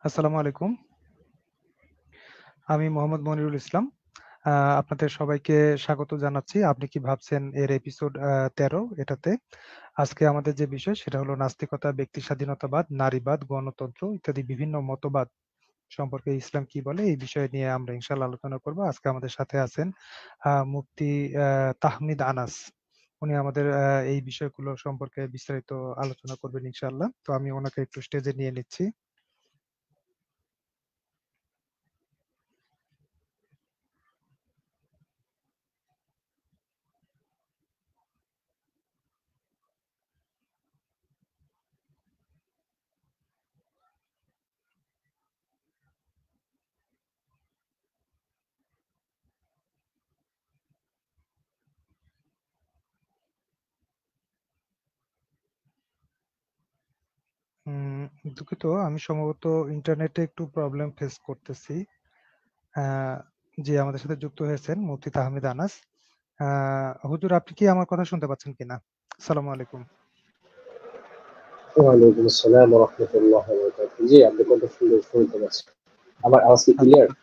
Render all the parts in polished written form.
আসসালামু আলাইকুম। আমি মোহাম্মদ মনিরুল ইসলাম। আপনাদের সবাইকে স্বাগত জানাচ্ছি। আপনি কি ভাবছেন এর এপিসোড ১৩ এটাতে। আজকে আমাদের যে বিষয় সেটা হলো নাস্তিকতা, ব্যক্তি স্বাধীনতাবাদ, নারীবাদ, গণতন্ত্র ইত্যাদি বিভিন্ন মতবাদ সম্পর্কে ইসলাম কি বলে এই বিষয় নিয়ে আমরা ইনশাআল্লাহ আলোচনা করব। আজকে আমাদের সাথে আছেন মুফতি তাহমিদ আনাস। উনি আমাদের এই বিষয়গুলো সম্পর্কে বিস্তারিত আলোচনা করবেন ইনশাআল্লাহ। তো আমি ওনাকে একটু স্টেজে নিয়ে নিচ্ছি। দুঃখিত, আমি সম্ভবত ইন্টারনেটে একটু প্রবলেম ফেস করতেছি। জি, আমাদের সাথে যুক্ত হয়েছেন মুফতি তাহমিদ আনাস। হুজুর, আপনি কি আমার কথা শুনতে পাচ্ছেন কিনা? আসসালামু আলাইকুম। ওয়ালাইকুম আসসালাম ওয়া রাহমাতুল্লাহি ওয়া বারাকাতুহু। জি, আপনি কত সুন্দর শুনতে পাচ্ছেন। আমার আওয়াজ কি ক্লিয়ার? আচ্ছা।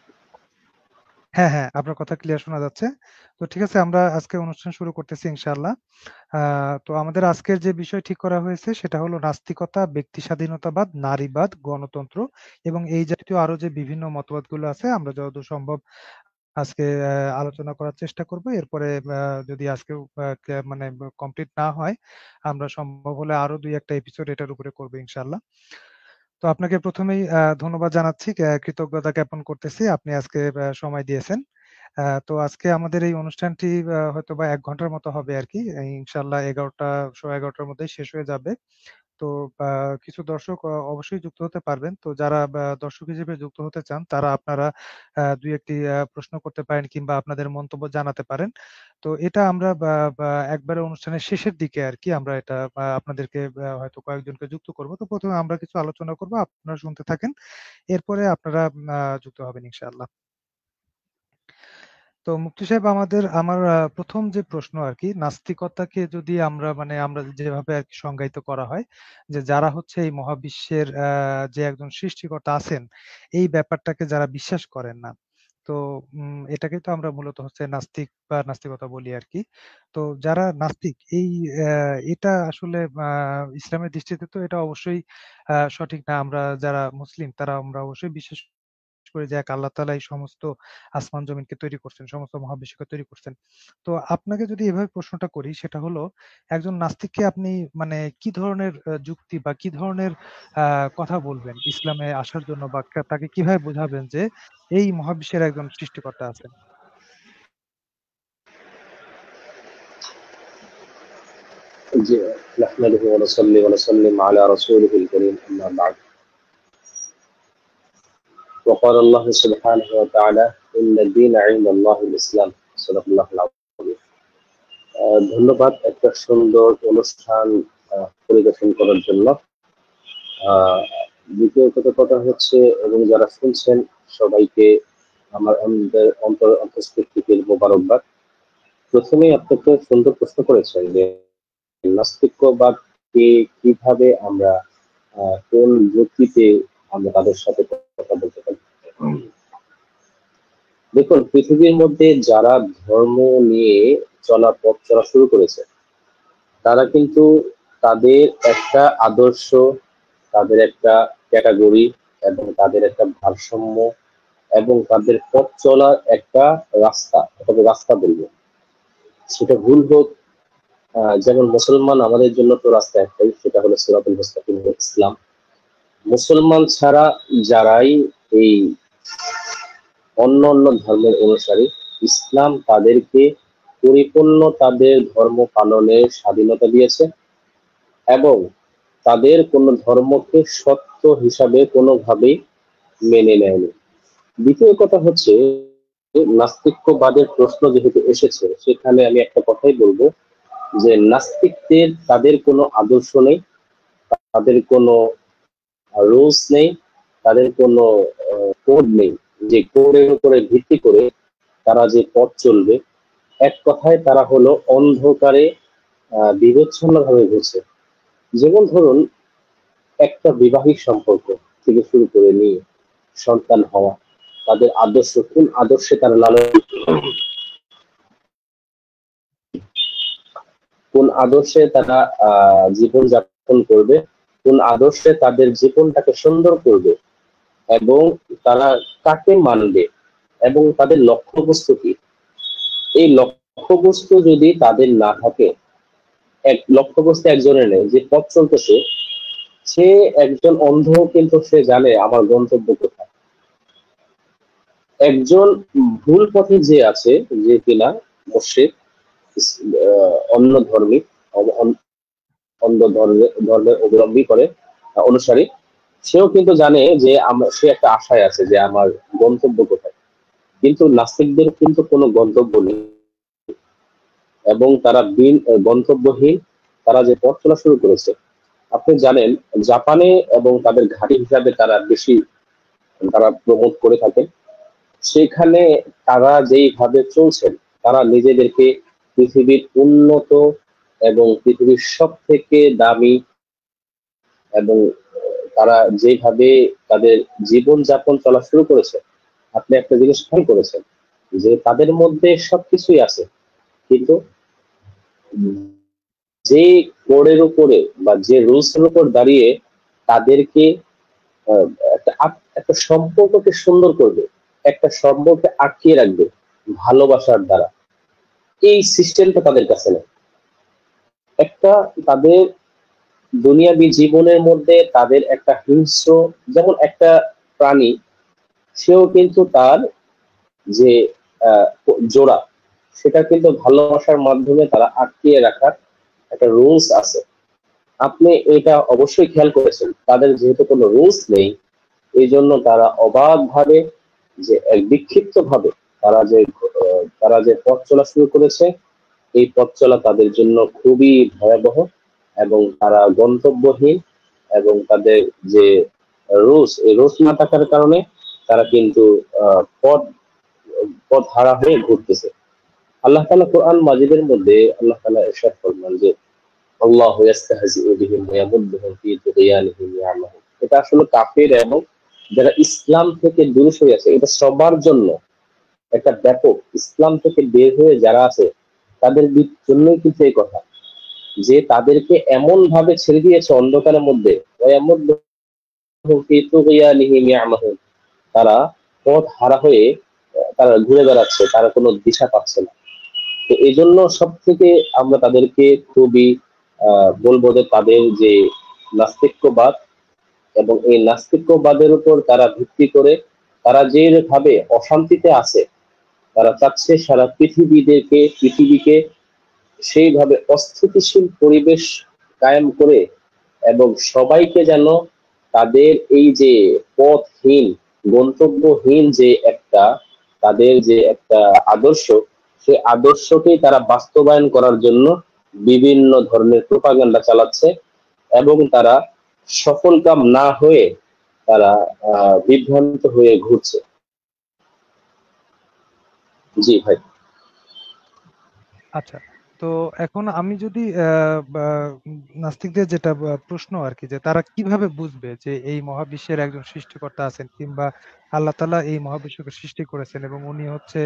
হ্যাঁ, হ্যাঁ, আপনার কথা ক্লিয়ার শোনা যাচ্ছে। তো ঠিক আছে, আমরা আজকে অনুষ্ঠান শুরু করতেছি ইনশাআল্লাহ। তো আমাদের আজকের যে বিষয় ঠিক করা হয়েছে সেটা হলো নাস্তিকতা, ব্যক্তি স্বাধীনতাবাদ, নারীবাদ, গণতন্ত্র এবং এই জাতীয় আরো যে বিভিন্ন মতবাদগুলো আছে আমরা যতদূর সম্ভব আজকে আলোচনা করার চেষ্টা করব। এরপরে যদি আজকেও মানে কমপ্লিট না হয়, আমরা সম্ভব হলে আরো ২-১টা এপিসোড এটার উপরে করব ইনশাআল্লাহ। তো আপনাকে ১ম এই ধন্যবাদ জানাচ্ছি, কৃতজ্ঞতা জ্ঞাপন করতেছি। আপনি আজকে সময় দিয়েছেন। তো আজকে আমাদের এই অনুষ্ঠানটি হয়তোবা ১ ঘন্টার মতো হবে আরকি। ইনশাআল্লাহ ১১টা, সোয়া ১১টার মধ্যেই শেষ হয়ে যাবে। তো কিছু দর্শক অবশ্যই যুক্ত হতে পারবেন। তো যারা দর্শক হিসেবে যুক্ত হতে চান তারা আপনারা ২-১ টি প্রশ্ন করতে পারেন কিংবা আপনাদের মন্তব্য জানাতে পারেন। তো এটা আমরা বা বা একবারে অনুষ্ঠানের শেষের দিকে আরকি আমরা এটা আপনাদেরকে হয়তো কয়েকজনকে যুক্ত করব। তো ১ম এ আমরা কিছু আলোচনা করব। আপনারা শুনতে থাকেন। এরপরে আপনারা যুক্ত হবেন ইনশাআল্লাহ। তো মুফতি সাহেব, আমার ১ম যে প্রশ্ন আরকি, নাস্তিকতাকে যদি আমরা যেভাবে আরকি সংজ্ঞায়িত করা হয় যে যারা হচ্ছে এই মহাবিশ্বের যে একজন সৃষ্টিকর্তা আছেন, এই ব্যাপারটাকে যারা বিশ্বাস করেন না। তো এটাকেই তো আমরা মূলত হচ্ছে নাস্তিক বা নাস্তিকতা বলি আরকি। তো যারা নাস্তিক অ্যা এটা আসলে ইসলামের দৃষ্টিতে তো এটা অবশ্যই সঠিক না। আমরা যারা মুসলিম তারা আমরা অবশ্যই বিশ্বাস করি যে এক আল্লাহ তাআলা এই সমস্ত আসমান জমিনকে তৈরি করছেন, সমস্ত মহাবিশ্বকে তৈরি করছেন। তো আপনাকে যদি এভাবে প্রশ্নটা করি সেটা হলো, একজন নাস্তিককে আপনি মানে কি ধরনের যুক্তি বা কি ধরনের আ কথা বলবেন ইসলামে আসার জন্য, বা তাকে কিভাবে বোঝাবেন যে এই মহাবিশ্বের একজন সৃষ্টিকর্তা আছেন? জি, নাহমাদুহু ওয়া নুসাল্লি ওয়া নুসাল্লিম আলা রাসূলিহিল কারীম, আম্মা বা'দ। وقال الله سبحانه وتعالى إن الدين عند الله الإسلام। সাদাকাল্লাহুল আযীম। ধন্যবাদ একটা সুন্দর অনুষ্ঠান পরিবেশন করার জন্য। আহ, দ্বিতীয় কথা হচ্ছে, এবং যারা শুনছেন সবাইকে আমাদের অন্তঃস্থিতির মোবারকবাদ। প্রথমেই আপনাকে সুন্দর প্রশ্ন করেছেন যে নাস্তিক্যবাদকে কিভাবে আমরা কোন যুক্তিতে আমরা তাদের সাথে কথা বলতে পারি। দেখুন, পৃথিবীর মধ্যে যারা ধর্ম নিয়ে পথ চলা শুরু করেছে তারা কিন্তু তাদের একটা আদর্শ, তাদের একটা ক্যাটাগরি এবং তাদের একটা ভারসাম্য এবং তাদের পথ চলার একটা রাস্তা, তবে রাস্তা বলবো, সেটা ভুল হোক। যেমন মুসলমান আমাদের জন্য তো রাস্তা একটাই, সেটা হলো সিরাতুল মুস্তাকিম, ইসলাম। মুসলমান ছাড়া যারাই এই অন্য অন্য ধর্মের অনুসারী, ইসলাম তাদেরকে পরিপূর্ণ তাদের ধর্ম পালনের স্বাধীনতা দিয়েছে এবং তাদের কোন ধর্মকে সত্য হিসাবে কোনোভাবেই মেনে নেয়নি। দ্বিতীয় কথা হচ্ছে, নাস্তিক্যবাদের প্রশ্ন যেহেতু এসেছে, সেখানে আমি একটা কথাই বলবো যে নাস্তিকদের তাদের কোনো আদর্শ নেই, তাদের কোনো রুলস নেই, তাদের কোনো কোড নেই যে কোডের উপরে ভিত্তি করে তারা যে পথ চলবে। এক কথায় তারা হলো অন্ধকারে বিবেচ্ছন্ন ভাবে ঘুরছে। যেমন ধরুন, একটা বিবাহিক সম্পর্ক থেকে শুরু করে নিয়ে সন্তান হওয়া, তাদের আদর্শ, কোন আদর্শে তারা লালন, কোন আদর্শে তারা জীবন যাপন করবে, কোন আদর্শে তাদের জীবনটাকে সুন্দর করবে এবং তারা কাকে মানবে এবং তাদের লক্ষ্যবস্তু কি। এই লক্ষ্যবস্তু যদি তাদের না থাকে, এক লক্ষ্যবস্তু একজনের নেই, যে পথ চলতেছে সে একজন অন্ধ, কিন্তু সে জানে আমার গন্তব্য কোথায়। একজন ভুল পথে যে আছে, যে কিনা মুশরিক, অন্য ধর্মিক, অন্য ধর্মের অবলম্বী করে অনুসারী, সেও কিন্তু জানে যে সে একটা আশায় আছে যে আমার গন্তব্য কোথায়। কিন্তু নাস্তিকদের কিন্তু কোনো গন্তব্য নেই এবং তারা গন্তব্যহীন, তারা যে পথ চলা শুরু করেছে আপনি জানেন জাপানে এবং তাদের ঘাঁটি হিসাবে তারা প্রমোট করে থাকে। সেখানে তারা যেইভাবে চলছেন, তারা নিজেদেরকে পৃথিবীর উন্নত এবং পৃথিবীর সব থেকে দামি এবং তারা যেভাবে তাদের জীবন যাপন চলা শুরু করেছে, আপনি একটা জিনিস খেয়াল করেছেন যে তাদের মধ্যে সবকিছুই আছে, কিন্তু যে কোডের উপরে বা যে রুলস এর উপর দাঁড়িয়ে তাদেরকে আহ, একটা সম্পর্ককে সুন্দর করবে, একটা সম্পর্কে আটকিয়ে রাখবে ভালোবাসার দ্বারা, এই সিস্টেমটা তাদের কাছে নেই। একটা তাদের দুনিয়াবী জীবনের মধ্যে তাদের একটা হিংস্র, যেমন একটা প্রাণী, সেও কিন্তু তার যে আহ, জোড়া, সেটা কিন্তু ভালোবাসার মাধ্যমে তারা আটকিয়ে রাখার একটা রুলস আছে। আপনি এটা অবশ্যই খেয়াল করেছেন, তাদের যেহেতু কোনো রুলস নেই, এই জন্য তারা অবাধ ভাবে, যে বিক্ষিপ্ত ভাবে তারা যে পথ চলা শুরু করেছে, এই পথ চলা তাদের জন্য খুবই ভয়াবহ, এবং তারা গন্তব্যহীন, এবং তাদের যে রুলস, এই রুলস না থাকার কারণে তারা কিন্তু পথ পথ হারা হয়ে ঘুরতেছে। আল্লাহ তাআলা কোরআন মাজিদের মধ্যে আল্লাহ তাআলা ইরশাদ ফরমান যে আল্লাহু ইস্তাহজিউ বিহিম ওয়া ইয়ামুদ্দুহুম ফি তুগয়ানিহিম ইয়ামাহুন। এটা আসলে কাফির এবং যারা ইসলাম থেকে দূরে সরে আছে, এটা সবার জন্য একটা ব্যাপক, ইসলাম থেকে বের হয়ে যারা আছে তাদের জন্যই কিন্তু এই কথা, যে তাদেরকে এমন ভাবে ছেড়ে দিয়েছে অন্ধকারের মধ্যে, ওয়া ইয়ামুদ্দুহুম ফি তুগয়ানিহিম ইয়ামাহুন। তারা পথ হারা হয়ে তারা ঘুরে বেড়াচ্ছে, তারা কোনো দিশা পাচ্ছে না। তো এই জন্য সব থেকে আমরা তাদেরকে খুবই বলবো যে তাদের যে নাস্তিক্যবাদ, এবং এই নাস্তিক্যবাদের উপর তারা ভিত্তি করে তারা যেভাবে অশান্তিতে আছে, তারা চাচ্ছে সারা পৃথিবীকে সেইভাবে অস্থিতিশীল পরিবেশ কায়েম করে, এবং সবাইকে যেন তাদের এই যে পথহীন, গন্তব্যহীন যে একটা তাদের যে একটা আদর্শ, সেই আদর্শকেই তারা বাস্তবায়ন করার জন্য বিভিন্ন ধরনের প্রোপাগান্ডা চালাচ্ছে, এবং তারা সফলকাম না হয়ে তারা বিভ্রান্ত হয়ে ঘুরছে। জি ভাই। আচ্ছা, তো এখন আমি যদি নাস্তিকদের যেটা প্রশ্ন আর কি, যে তারা কিভাবে বুঝবে যে এই মহাবিশ্বের একজন সৃষ্টিকর্তা আছেন, কিংবা আল্লাহ তাআলা এই মহাবিশ্বকে সৃষ্টি করেছেন এবং উনি হচ্ছে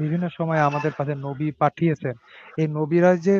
বিভিন্ন সময় আমাদের কাছে নবী পাঠিয়েছেন। এই নবীরা যে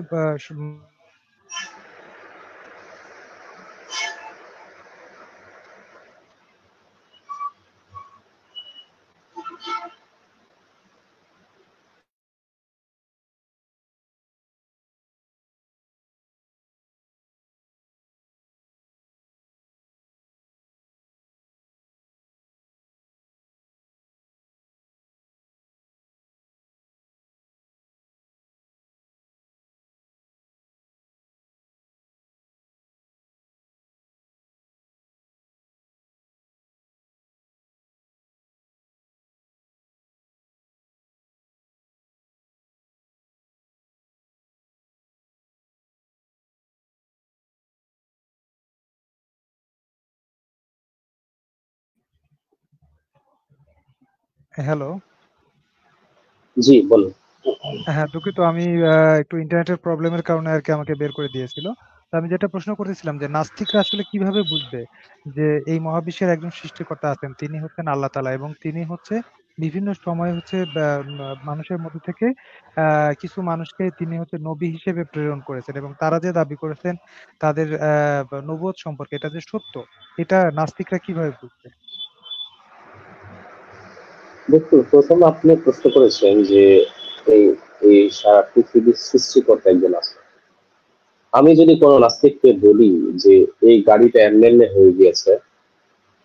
হ্যালো। জি বলুন। হ্যাঁ, দুঃখিত, আমি একটু ইন্টারনেটের প্রবলেমের কারণে আর কি আমাকে বের করে দিয়েছিল। তো আমি যেটা প্রশ্ন করতেছিলাম যে নাস্তিকরা আসলে কিভাবে বুঝবে যে এই মহাবিশ্বের একজন সৃষ্টিকর্তা আছেন, তিনি হচ্ছেন আল্লাহ তাআলা, এবং তিনি হচ্ছে বিভিন্ন সময় হচ্ছে মানুষের মধ্যে থেকে কিছু মানুষকে তিনি হচ্ছে নবী হিসেবে প্রেরণ করেছেন, এবং তারা যে দাবি করেছেন তাদের নবুয়ত সম্পর্কে এটা যে সত্য, এটা নাস্তিকরা কিভাবে বুঝবে? দেখুন, প্রথম আপনি প্রশ্ন করেছেন যে এই এই সারা পৃথিবীর সৃষ্টিকর্তা একজন আছে। আমি যদি কোনো নাস্তিককে বলি যে এই গাড়িটা এমনি হয়ে গিয়েছে,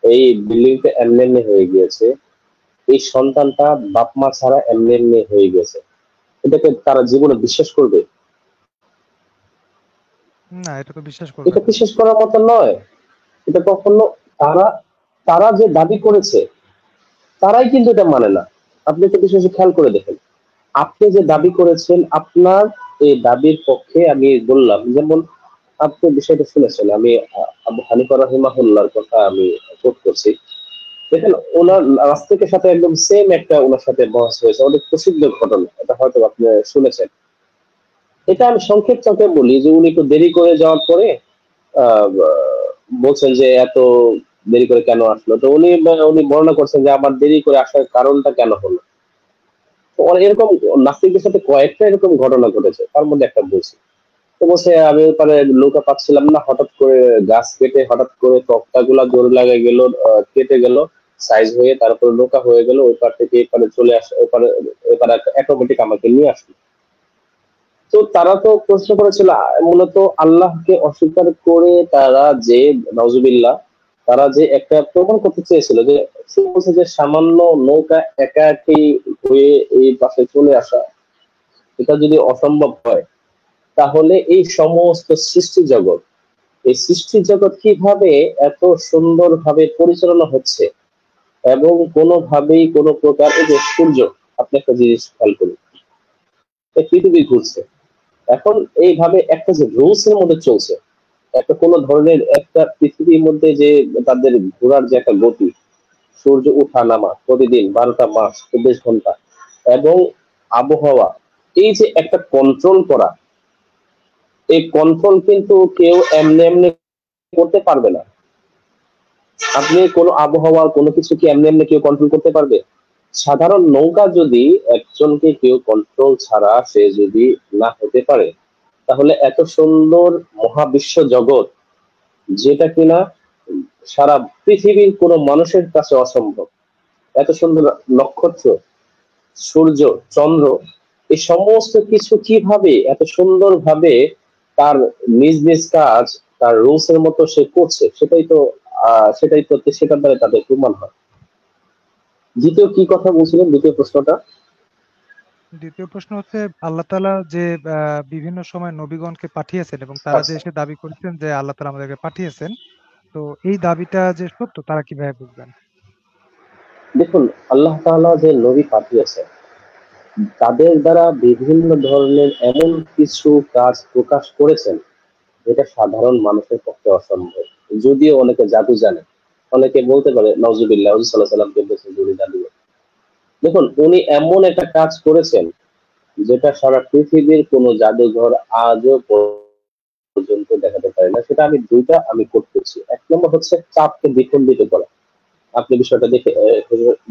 এই বিল্ডিংটা এমনি হয়ে গিয়েছে, এই সন্তানটা বাপ মা ছাড়া এমনি হয়ে গেছে, এটাকে তারা জীবনে বিশ্বাস করবে? না, এটা তো বিশ্বাস করবে এটা না। বিশ্বাস করার মতো নয়। এটা কখনো, তারা তারা যে দাবি করেছে তারাই কিন্তু এটা মানে না। আপনি একটা বিষয় খেয়াল করে দেখেন, আপনি যে দাবি করেছেন, আপনার এই দাবির পক্ষে আমি বললাম, যেমন আপনি বিষয়টা শুনেছেন, আমি আবু হানিফা রাহিমাহুল্লাহর কথা আমি কোট করছি। দেখেন, ওনার নাস্তিকের সাথে একদম সেম একটা ওনার সাথে বহস হয়েছে, অনেক প্রসিদ্ধ ঘটনা, এটা হয়তো আপনি শুনেছেন। এটা আমি সংক্ষেপ চকে বলি যে উনি একটু দেরি করে যাওয়ার পরে আহ, বলছেন যে এত দেরি করে কেন আসলো, তো উনি বর্ণনা করছেন যে আমার দেরি করে আসার কারণটা কেন হলো। তো এরকম নাস্তিকদের সাথে কয়েকটা এরকম ঘটনা ঘটেছে, তার মধ্যে একটা বলছি। তো বলছে আমি ওখানে নৌকা পাচ্ছিলাম না, হঠাৎ করে গাছ কেটে হঠাৎ করে তক্তা গুলা জোর লাগে গেল, কেটে গেল সাইজ হয়ে, তারপরে নৌকা হয়ে গেল, ওই পার থেকে এপারে চলে আসে, ওপারে এপারে অটোমেটিক আমাকে নিয়ে আসলো। তো তারা তো প্রশ্ন করেছিল মূলত আল্লাহকে অস্বীকার করে তারা যে নওজুবিল্লাহ, তারা যে একটা প্রমাণ করতে চেয়েছিল যে সে বলছে যে সামান্য নৌকা একা একই হয়ে এই পাশে চলে আসা, এটা যদি অসম্ভব হয়, তাহলে এই সমস্ত সৃষ্টি জগৎ, এই সৃষ্টি জগৎ কিভাবে এত সুন্দরভাবে পরিচালনা হচ্ছে, এবং কোনোভাবেই কোনো প্রকার, এই যে সূর্য, আপনি একটা জিনিস খেয়াল করুন, এই পৃথিবী ঘুরছে, এখন এইভাবে একটা যে রুলস এর মধ্যে চলছে, একটা কোনো ধরনের একটা পৃথিবীর মধ্যে যে তাদের ঘোরার যে একটা গতি, সূর্য উঠা নামা প্রতিদিন 12টা মাস 24 ঘন্টা, এবং আবহাওয়া, এই যে একটা কন্ট্রোল করা, এই কন্ট্রোল কিন্তু কেউ এমনি এমনি করতে পারবে না। আপনি কোনো আবহাওয়া কোনো কিছু কি এমনি এমনি কেউ কন্ট্রোল করতে পারবে? সাধারণ নৌকা যদি একজনকে কেউ কন্ট্রোল ছাড়া সে যদি না হতে পারে, তাহলে এত সুন্দর মহাবিশ্ব জগৎ, যেটা কিনা সারা পৃথিবীর কোনো মানুষের কাছে অসম্ভব, এত সুন্দর নক্ষত্র, সূর্য, চন্দ্র, এই সমস্ত কিছু কিভাবে এত সুন্দরভাবে তার নিজ নিজ কাজ তার রুলস এর মতো সে করছে, সেটার দ্বারা তাদের প্রমাণ হয়। দ্বিতীয় কি কথা বলছিলেন, দ্বিতীয় প্রশ্নটা? দ্বিতীয় প্রশ্ন হচ্ছে আল্লাহ তাআলা যে বিভিন্ন সময় নবীগণকে পাঠিয়েছেন এবং তারা যে আচ্ছা, এসে দাবি করেছেন যে আল্লাহ তাআলা আমাদেরকে পাঠিয়েছেন, তো এই দাবিটা যে সত্য তারা কিভাবে বুঝবেন? দেখুন, আল্লাহ তাআলা যে নবী পাঠিয়েছেন, তাদের দ্বারা বিভিন্ন ধরনের এমন কিছু কাজ প্রকাশ করেছেন যেটা সাধারণ মানুষের পক্ষে অসম্ভব। যদিও অনেকে জাদু জানে, অনেকে বলতে পারে নওজুবিল্লাহ, হুজুর সাল্লাল্লাহু আলাইহি সাল্লামকে বলছে যে উনি জাদু জানেন। দেখুন, উনি এমন একটা কাজ করেছেন যেটা সারা পৃথিবীর কোনো জাদুঘর আজও পর্যন্ত দেখাতে পারে না। সেটা আমি দুইটা আমি কোট করছি। এক নম্বর হচ্ছে চাপকে দ্বিখণ্ডিত করা। আপনি বিষয়টা দেখে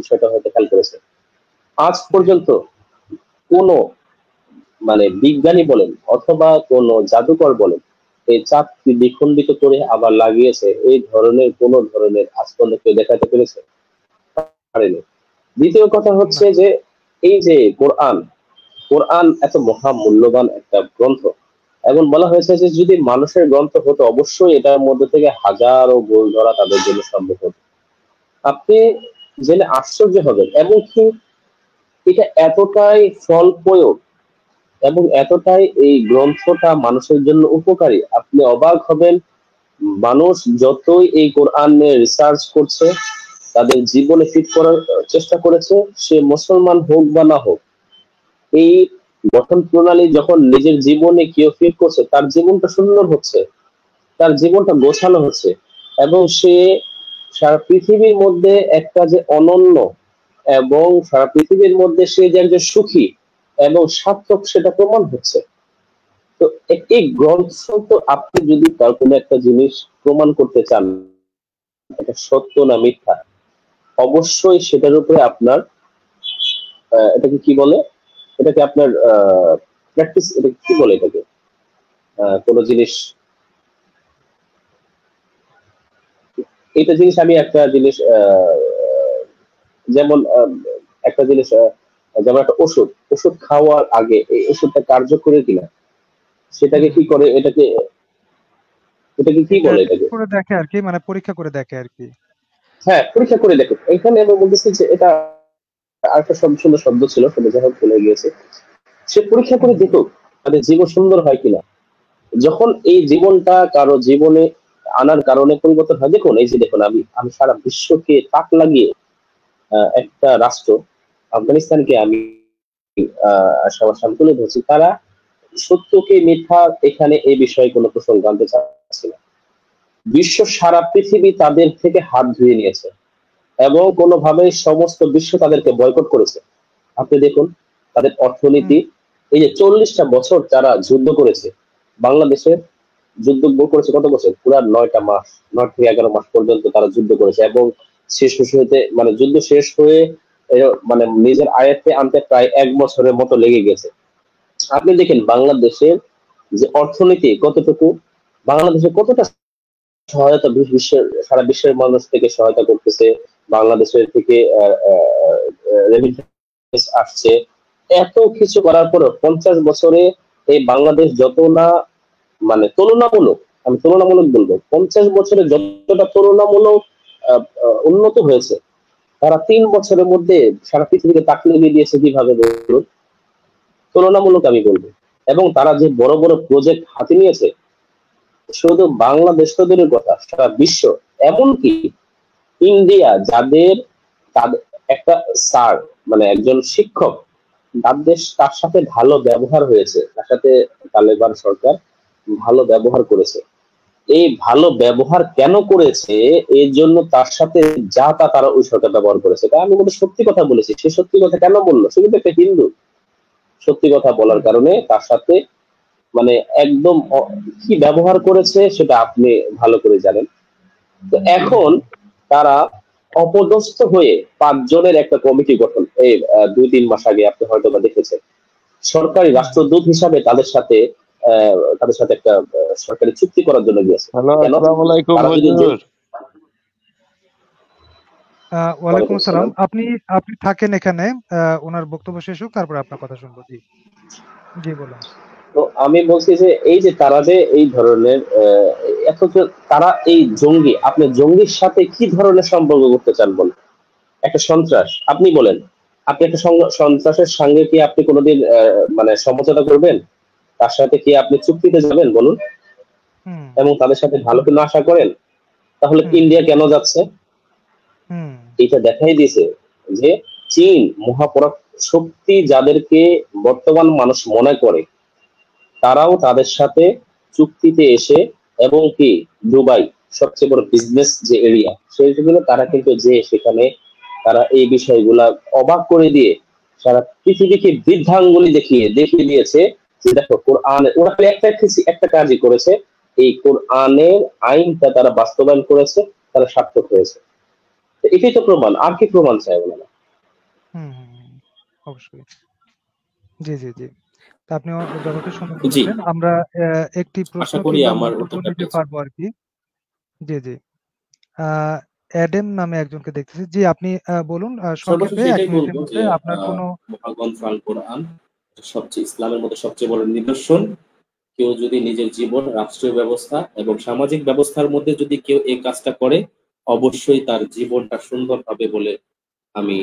বিষয়টা হয়তো খেয়াল করেছেন। আজ জি। পর্যন্ত কোনো, মানে বিজ্ঞানী বলেন অথবা কোনো জাদুকর বলেন, এই চাপকে দ্বিখণ্ডিত করে আবার লাগিয়েছে, এই ধরনের কোনো ধরনের আজ পর্যন্ত কেউ দেখাতে পেরেছে? পারেনি। দ্বিতীয় কথা না। হচ্ছে যে এই যে কোরআন, কোরআন এত মহামূল্যবান একটা গ্রন্থ, এবং বলা হয়েছে যে যদি মানুষের গ্রন্থ হতো অবশ্যই এটার মধ্যে থেকে হাজারো গোল ধরা তাদের জন্য সম্ভব হতো। আপনি জেনে আশ্চর্য হবেন, এমনকি এটা এতটাই ফলপ্রয়োগ এবং এতটাই এই গ্রন্থটা মানুষের জন্য উপকারী, আপনি অবাক হবেন। মানুষ যতই এই কোরআন নিয়ে রিসার্চ করছে, তাদের জীবনে ফিট করার চেষ্টা করেছে, সে মুসলমান হোক বা না হোক, এই গঠন প্রণালী যখন নিজের জীবনে কেউ ফিট করছে, তার জীবনটা সুন্দর হচ্ছে, তার জীবনটা গোছানো হচ্ছে, এবং সে সারা পৃথিবীর মধ্যে একটা যে অনন্য, এবং সারা পৃথিবীর মধ্যে সে যে একজন সুখী এবং সার্থক, সেটা প্রমাণ হচ্ছে। তো একটি গ্রন্থ, তো আপনি যদি তার কোনো একটা জিনিস প্রমাণ করতে চান এটা সত্য না মিথ্যা, অবশ্যই সেটার উপরে আপনার এটাকে কি বলে, এটাকে আপনার প্র্যাকটিস, এটা কি বলে এটাকে, কোন জিনিস, এটা জিনিস আমি একটা জিনিস যেমন একটা জিনিস যেমন একটা ওষুধ, ওষুধ খাওয়ার আগে এই ওষুধটা কার্যকরী কিনা সেটাকে হুম। কি করে, এটাকে এটাকে কি এটা বলে টেস্ট এটাকে, করে দেখে আর কি, মানে পরীক্ষা করে দেখে আর কি। হ্যাঁ পরীক্ষা করে দেখো। এখানে আমি বলতেছি যে এটা আরেকটা শব্দ, সুন্দর শব্দ ছিল, সেটা যাই হোক ভুলে গিয়েছে। সে পরীক্ষা করে হুম। দেখুক তাদের জীবন সুন্দর হয় কিনা। যখন এই জীবনটা কারো জীবনে আনার কারণে পরিবর্তন হয়, দেখুন এই যে দেখুন, আমি আমি সারা বিশ্বকে তাক লাগিয়ে একটা রাষ্ট্র আফগানিস্তানকে আমি সবার সামনে তুলে ধরছি। তারা সত্য কি মিথ্যা এখানে এই বিষয়ে কোনো প্রসঙ্গ আনতে চাচ্ছি না। বিশ্ব সারা পৃথিবী তাদের থেকে হাত ধুয়ে নিয়েছে এবং কোনোভাবেই সমস্ত বিশ্ব তাদেরকে বয়কট করেছে। আপনি দেখুন তাদের হুম অর্থনীতি, এই যে 40টা বছর তারা যুদ্ধ করেছে, বাংলাদেশের যুদ্ধ করেছে কত বছর, পুরা 9টা মাস, 9 থেকে 11 মাস পর্যন্ত তারা যুদ্ধ করেছে এবং শেষ হতে মানে যুদ্ধ শেষ হয়ে মানে নিজের আয়ত্তে আনতে প্রায় 1 বছরের মতো লেগে গেছে। আপনি দেখেন বাংলাদেশের যে অর্থনীতি কতটুকু, বাংলাদেশে কতটা সহায়তা বিশ্বের সারা বিশ্বের মানুষ থেকে সহায়তা করতেছে, বাংলাদেশের থেকে রেমিটেন্স আসছে, এত কিছু করার পরও 50 বছরে এই বাংলাদেশ যত না মানে তুলনামূলক, আমি তুলনামূলক বলবো, 50 বছরে যতটা তুলনামূলক উন্নত হয়েছে, তারা 3 বছরের মধ্যে সারা পৃথিবীকে তাকলে দিয়ে দিয়েছে কিভাবে বলুন? তুলনামূলক আমি বলবো। এবং তারা যে বড় বড় প্রজেক্ট হাতে নিয়েছে, শুধু বাংলাদেশ তো দূরের কথা, সারা বিশ্ব, এমনকি ইন্ডিয়া যাদের তাদের একটা স্যার মানে একজন শিক্ষক, তার সাথে ভালো ব্যবহার হয়েছে, তার সাথে তালেবান সরকার ভালো ব্যবহার করেছে। এই ভালো ব্যবহার কেন করেছে, এর জন্য তার সাথে যা তা তারা ওই সরকার ব্যবহার করেছে। তাই আমি কিন্তু সত্যি কথা বলেছি। সে সত্যি কথা কেন বললো? সে কিন্তু একটা হিন্দু। সত্যি কথা বলার হুম কারণে তার সাথে মানে একদম কি ব্যবহার করেছে সেটা আপনি ভালো করে জানেন। তো হুম এখন তারা অপদস্থ হয়ে 5 জনের একটা কমিটি গঠন, এই 2-3 মাস আগে আপনি হয়তো বা দেখেছেন, সরকারি হুম রাষ্ট্রদূত হিসাবে তাদের সাথে একটা সরকারি চুক্তি করার জন্য গিয়েছে। হ্যালো, কেন? আসসালামু আলাইকুম তারা যদি হুজুর। ওয়ালাইকুম ওয়ালাইকুম আসসালাম। আসসালাম। আপনি আপনি থাকেন এখানে, ওনার বক্তব্য শেষ হোক, তারপর আপনার কথা শুনবো। জি, জি বলুন। তো আমি বলছি যে এই যে তারা যে এই ধরনের এত তারা এই জঙ্গি, আপনি জঙ্গির সাথে কি ধরনের সম্পর্ক করতে চান বলেন? একটা সন্ত্রাস আপনি বলেন, আপনি একটা সন্ত্রাসের সঙ্গে কি আপনি কোনোদিন মানে সমঝোতা করবেন? তার সাথে কি আপনি চুক্তিতে যাবেন বলুন? হুম এবং তাদের সাথে ভালো কি না আশা করেন? তাহলে হুম ইন্ডিয়া কেন যাচ্ছে? হুম এটা দেখাই দিয়েছে যে চীন মহাপরাক্রমশালী শক্তি যাদেরকে বর্তমান মানুষ মনে করে, তারাও তাদের সাথে চুক্তিতে এসে, এবং কি দুবাই সবচেয়ে বড় বিজনেস যে এরিয়া, সেগুলো তারা হুম কিন্তু যে সেখানে তারা এই বিষয়গুলা অবাক করে দিয়ে সারা পৃথিবীকে বৃদ্ধাঙ্গুলি দেখিয়ে দিয়েছে যে দেখো কোরআন, ওরা খালি একটা কাজই করেছে, এই কোরআনের আইনটা তারা বাস্তবায়ন করেছে, তারা সার্থক হয়েছে। তো এটাই তো প্রমাণ, আর কি প্রমাণ চাই ওনারা? হুম হুম, হুম, অবশ্যই। জি জি জি। তা আপনিও যথার্থ সুন্দর জি, বলেছেন। আমরা একটি প্রশ্ন আশা করি কিংবা আমার মন্তব্য উত্তরটা নিতে পেয়েছেন। পারবো আর কি। জি জি। অ্যাডেম নামে একজনকে দেখতেছি। জি, আপনি বলুন সর্বশেষ সংক্ষেপে ১ এটাই মিনিটের বলবো মধ্যে যে আপনার কোনো। মহাগ্রন্থ আল কোরআন সবচেয়ে ইসলামের মধ্যে সবচেয়ে বড় নিদর্শন। কেউ যদি নিজের জীবন, রাষ্ট্রীয় ব্যবস্থা এবং সামাজিক ব্যবস্থার মধ্যে যদি কেউ এই কাজটা করে, অবশ্যই তার জীবনটা সুন্দর হবে বলে আমি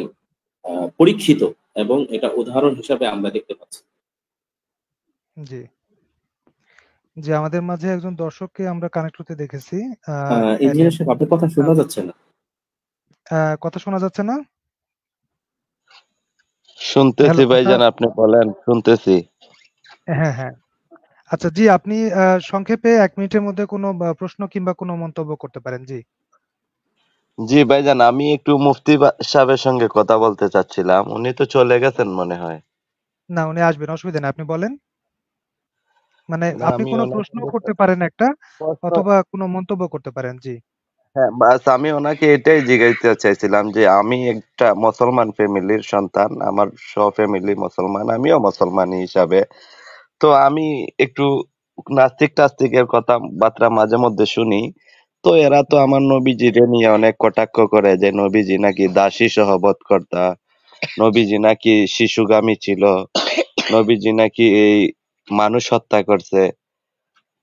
পরীক্ষিত, এবং এটা উদাহরণ হিসাবে আমরা দেখতে পাচ্ছি। জি, জি, আমাদের মাঝে একজন দর্শককে আমরা কানেক্ট হতে দেখেছি। অ্যাডেম। ইঞ্জিনিয়ার সাহেব, আপনার কথা আ শোনা যাচ্ছে না। কথা শোনা যাচ্ছে না? শুনতেছি হ্যালো, কথা। ভাইজান, আপনি বলেন, শুনতেছি। হ্যাঁ, হ্যাঁ। আচ্ছা জি, আপনি সংক্ষেপে ১ মিনিটের মধ্যে কোনো প্রশ্ন কিংবা কোনো মন্তব্য করতে পারেন। জি। জি ভাইজান, আমি একটু মুফতি সাহেবের সঙ্গে কথা বলতে চাচ্ছিলাম। উনি তো চলে গেছেন মনে হয়। না, উনি আসবেন, অসুবিধা নেই। আপনি বলেন। মানে না, আপনি আমি কোনো ওনাকে প্রশ্নও করতে পারেন একটা, প্রশ্ন, অথবা কোনো মন্তব্য করতে পারেন। জি। হ্যাঁ বাস আমি ওনাকে এটাই জিজ্ঞাসা চাইছিলাম যে আমি একটা মুসলমান ফ্যামিলির সন্তান, আমার ফ্যামিলি মুসলমান, আমিও মুসলমান হিসাবে। তো আমি একটু নাস্তিক টাস্তিকের কথাবার্তা মাঝে মধ্যে শুনি। তো এরা তো হুম, আমার নবীজিরে নিয়ে অনেক কটাক্ষ করে যে নবীজি নাকি দাসী সহ বধকর্তা, নবীজি নাকি শিশুগামী ছিল, নবীজি নাকি এই মানুষ হত্যা করছে।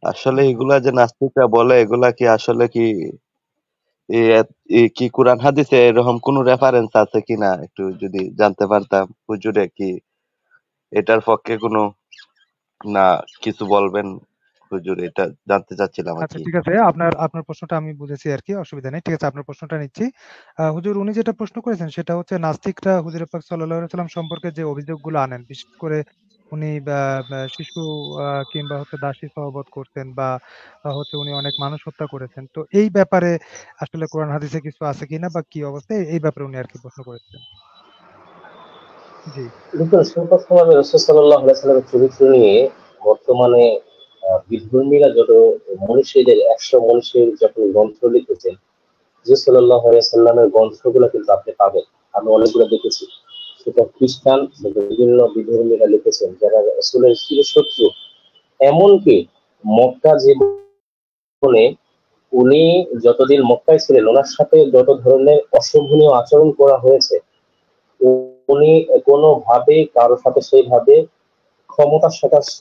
আসলে হুম। এগুলা যে নাস্তিকরা বলে, এগুলা কি আসলে কি কি কোরআন হাদিসে এরকম কোন রেফারেন্স আছে কিনা একটু যদি জানতে পারতাম হুজুরে, কি এটার পক্ষে কোনো না কিছু বলবেন হুজুর, এটা জানতে চাচ্ছিলাম আর আচ্ছা কি। ঠিক আছে। আপনার আপনার প্রশ্নটা আমি বুঝেছি আরকি। অসুবিধা নেই। ঠিক আছে, আপনার প্রশ্নটা নিচ্ছি। হুজুর, উনি যেটা প্রশ্ন করেছেন সেটা হচ্ছে নাস্তিকরা হুজুর পাক সাল্লাল্লাহু আলাইহি ওয়াসাল্লাম সম্পর্কে যে অভিযোগগুলো আনেন, বিশেষ করে উনি শিশু কিংবা হচ্ছে দাসী সহবত করতেন, বা হচ্ছে উনি অনেক মানুষ হত্যা করেছেন। তো এই ব্যাপারে আসলে কোরআন হাদিসে কিছু আছে কিনা বা কি অবস্থা, এই ব্যাপারে উনি আর কি প্রশ্ন করেছেন। জি। দেখুন, সর্বপ্রথমে রাসূল সাল্লাল্লাহু আলাইহি সাল্লামের চরিত্র নিয়ে বর্তমানে বিধর্মীরা যত মনীষীদের ১০০ মনীষীর যখন গ্রন্থ লিখেছেন, রাসূল সাল্লাল্লাহু আলাইহি সাল্লামের গ্রন্থগুলো কিন্তু আপনি পাবেন। আমি অনেকগুলো দেখেছি। সেটা খ্রিস্টান বা বিভিন্ন বিধর্মীরা লিখেছেন যারা রাসূলের চিরশত্রু। এমনকি মক্কা জীবনে উনি যতদিন মক্কায় ছিলেন ওনার সাথে যত ধরনের অশোভনীয় আচরণ করা হয়েছে, উনি কোনোভাবেই কারো সাথে সেইভাবে ক্ষমতা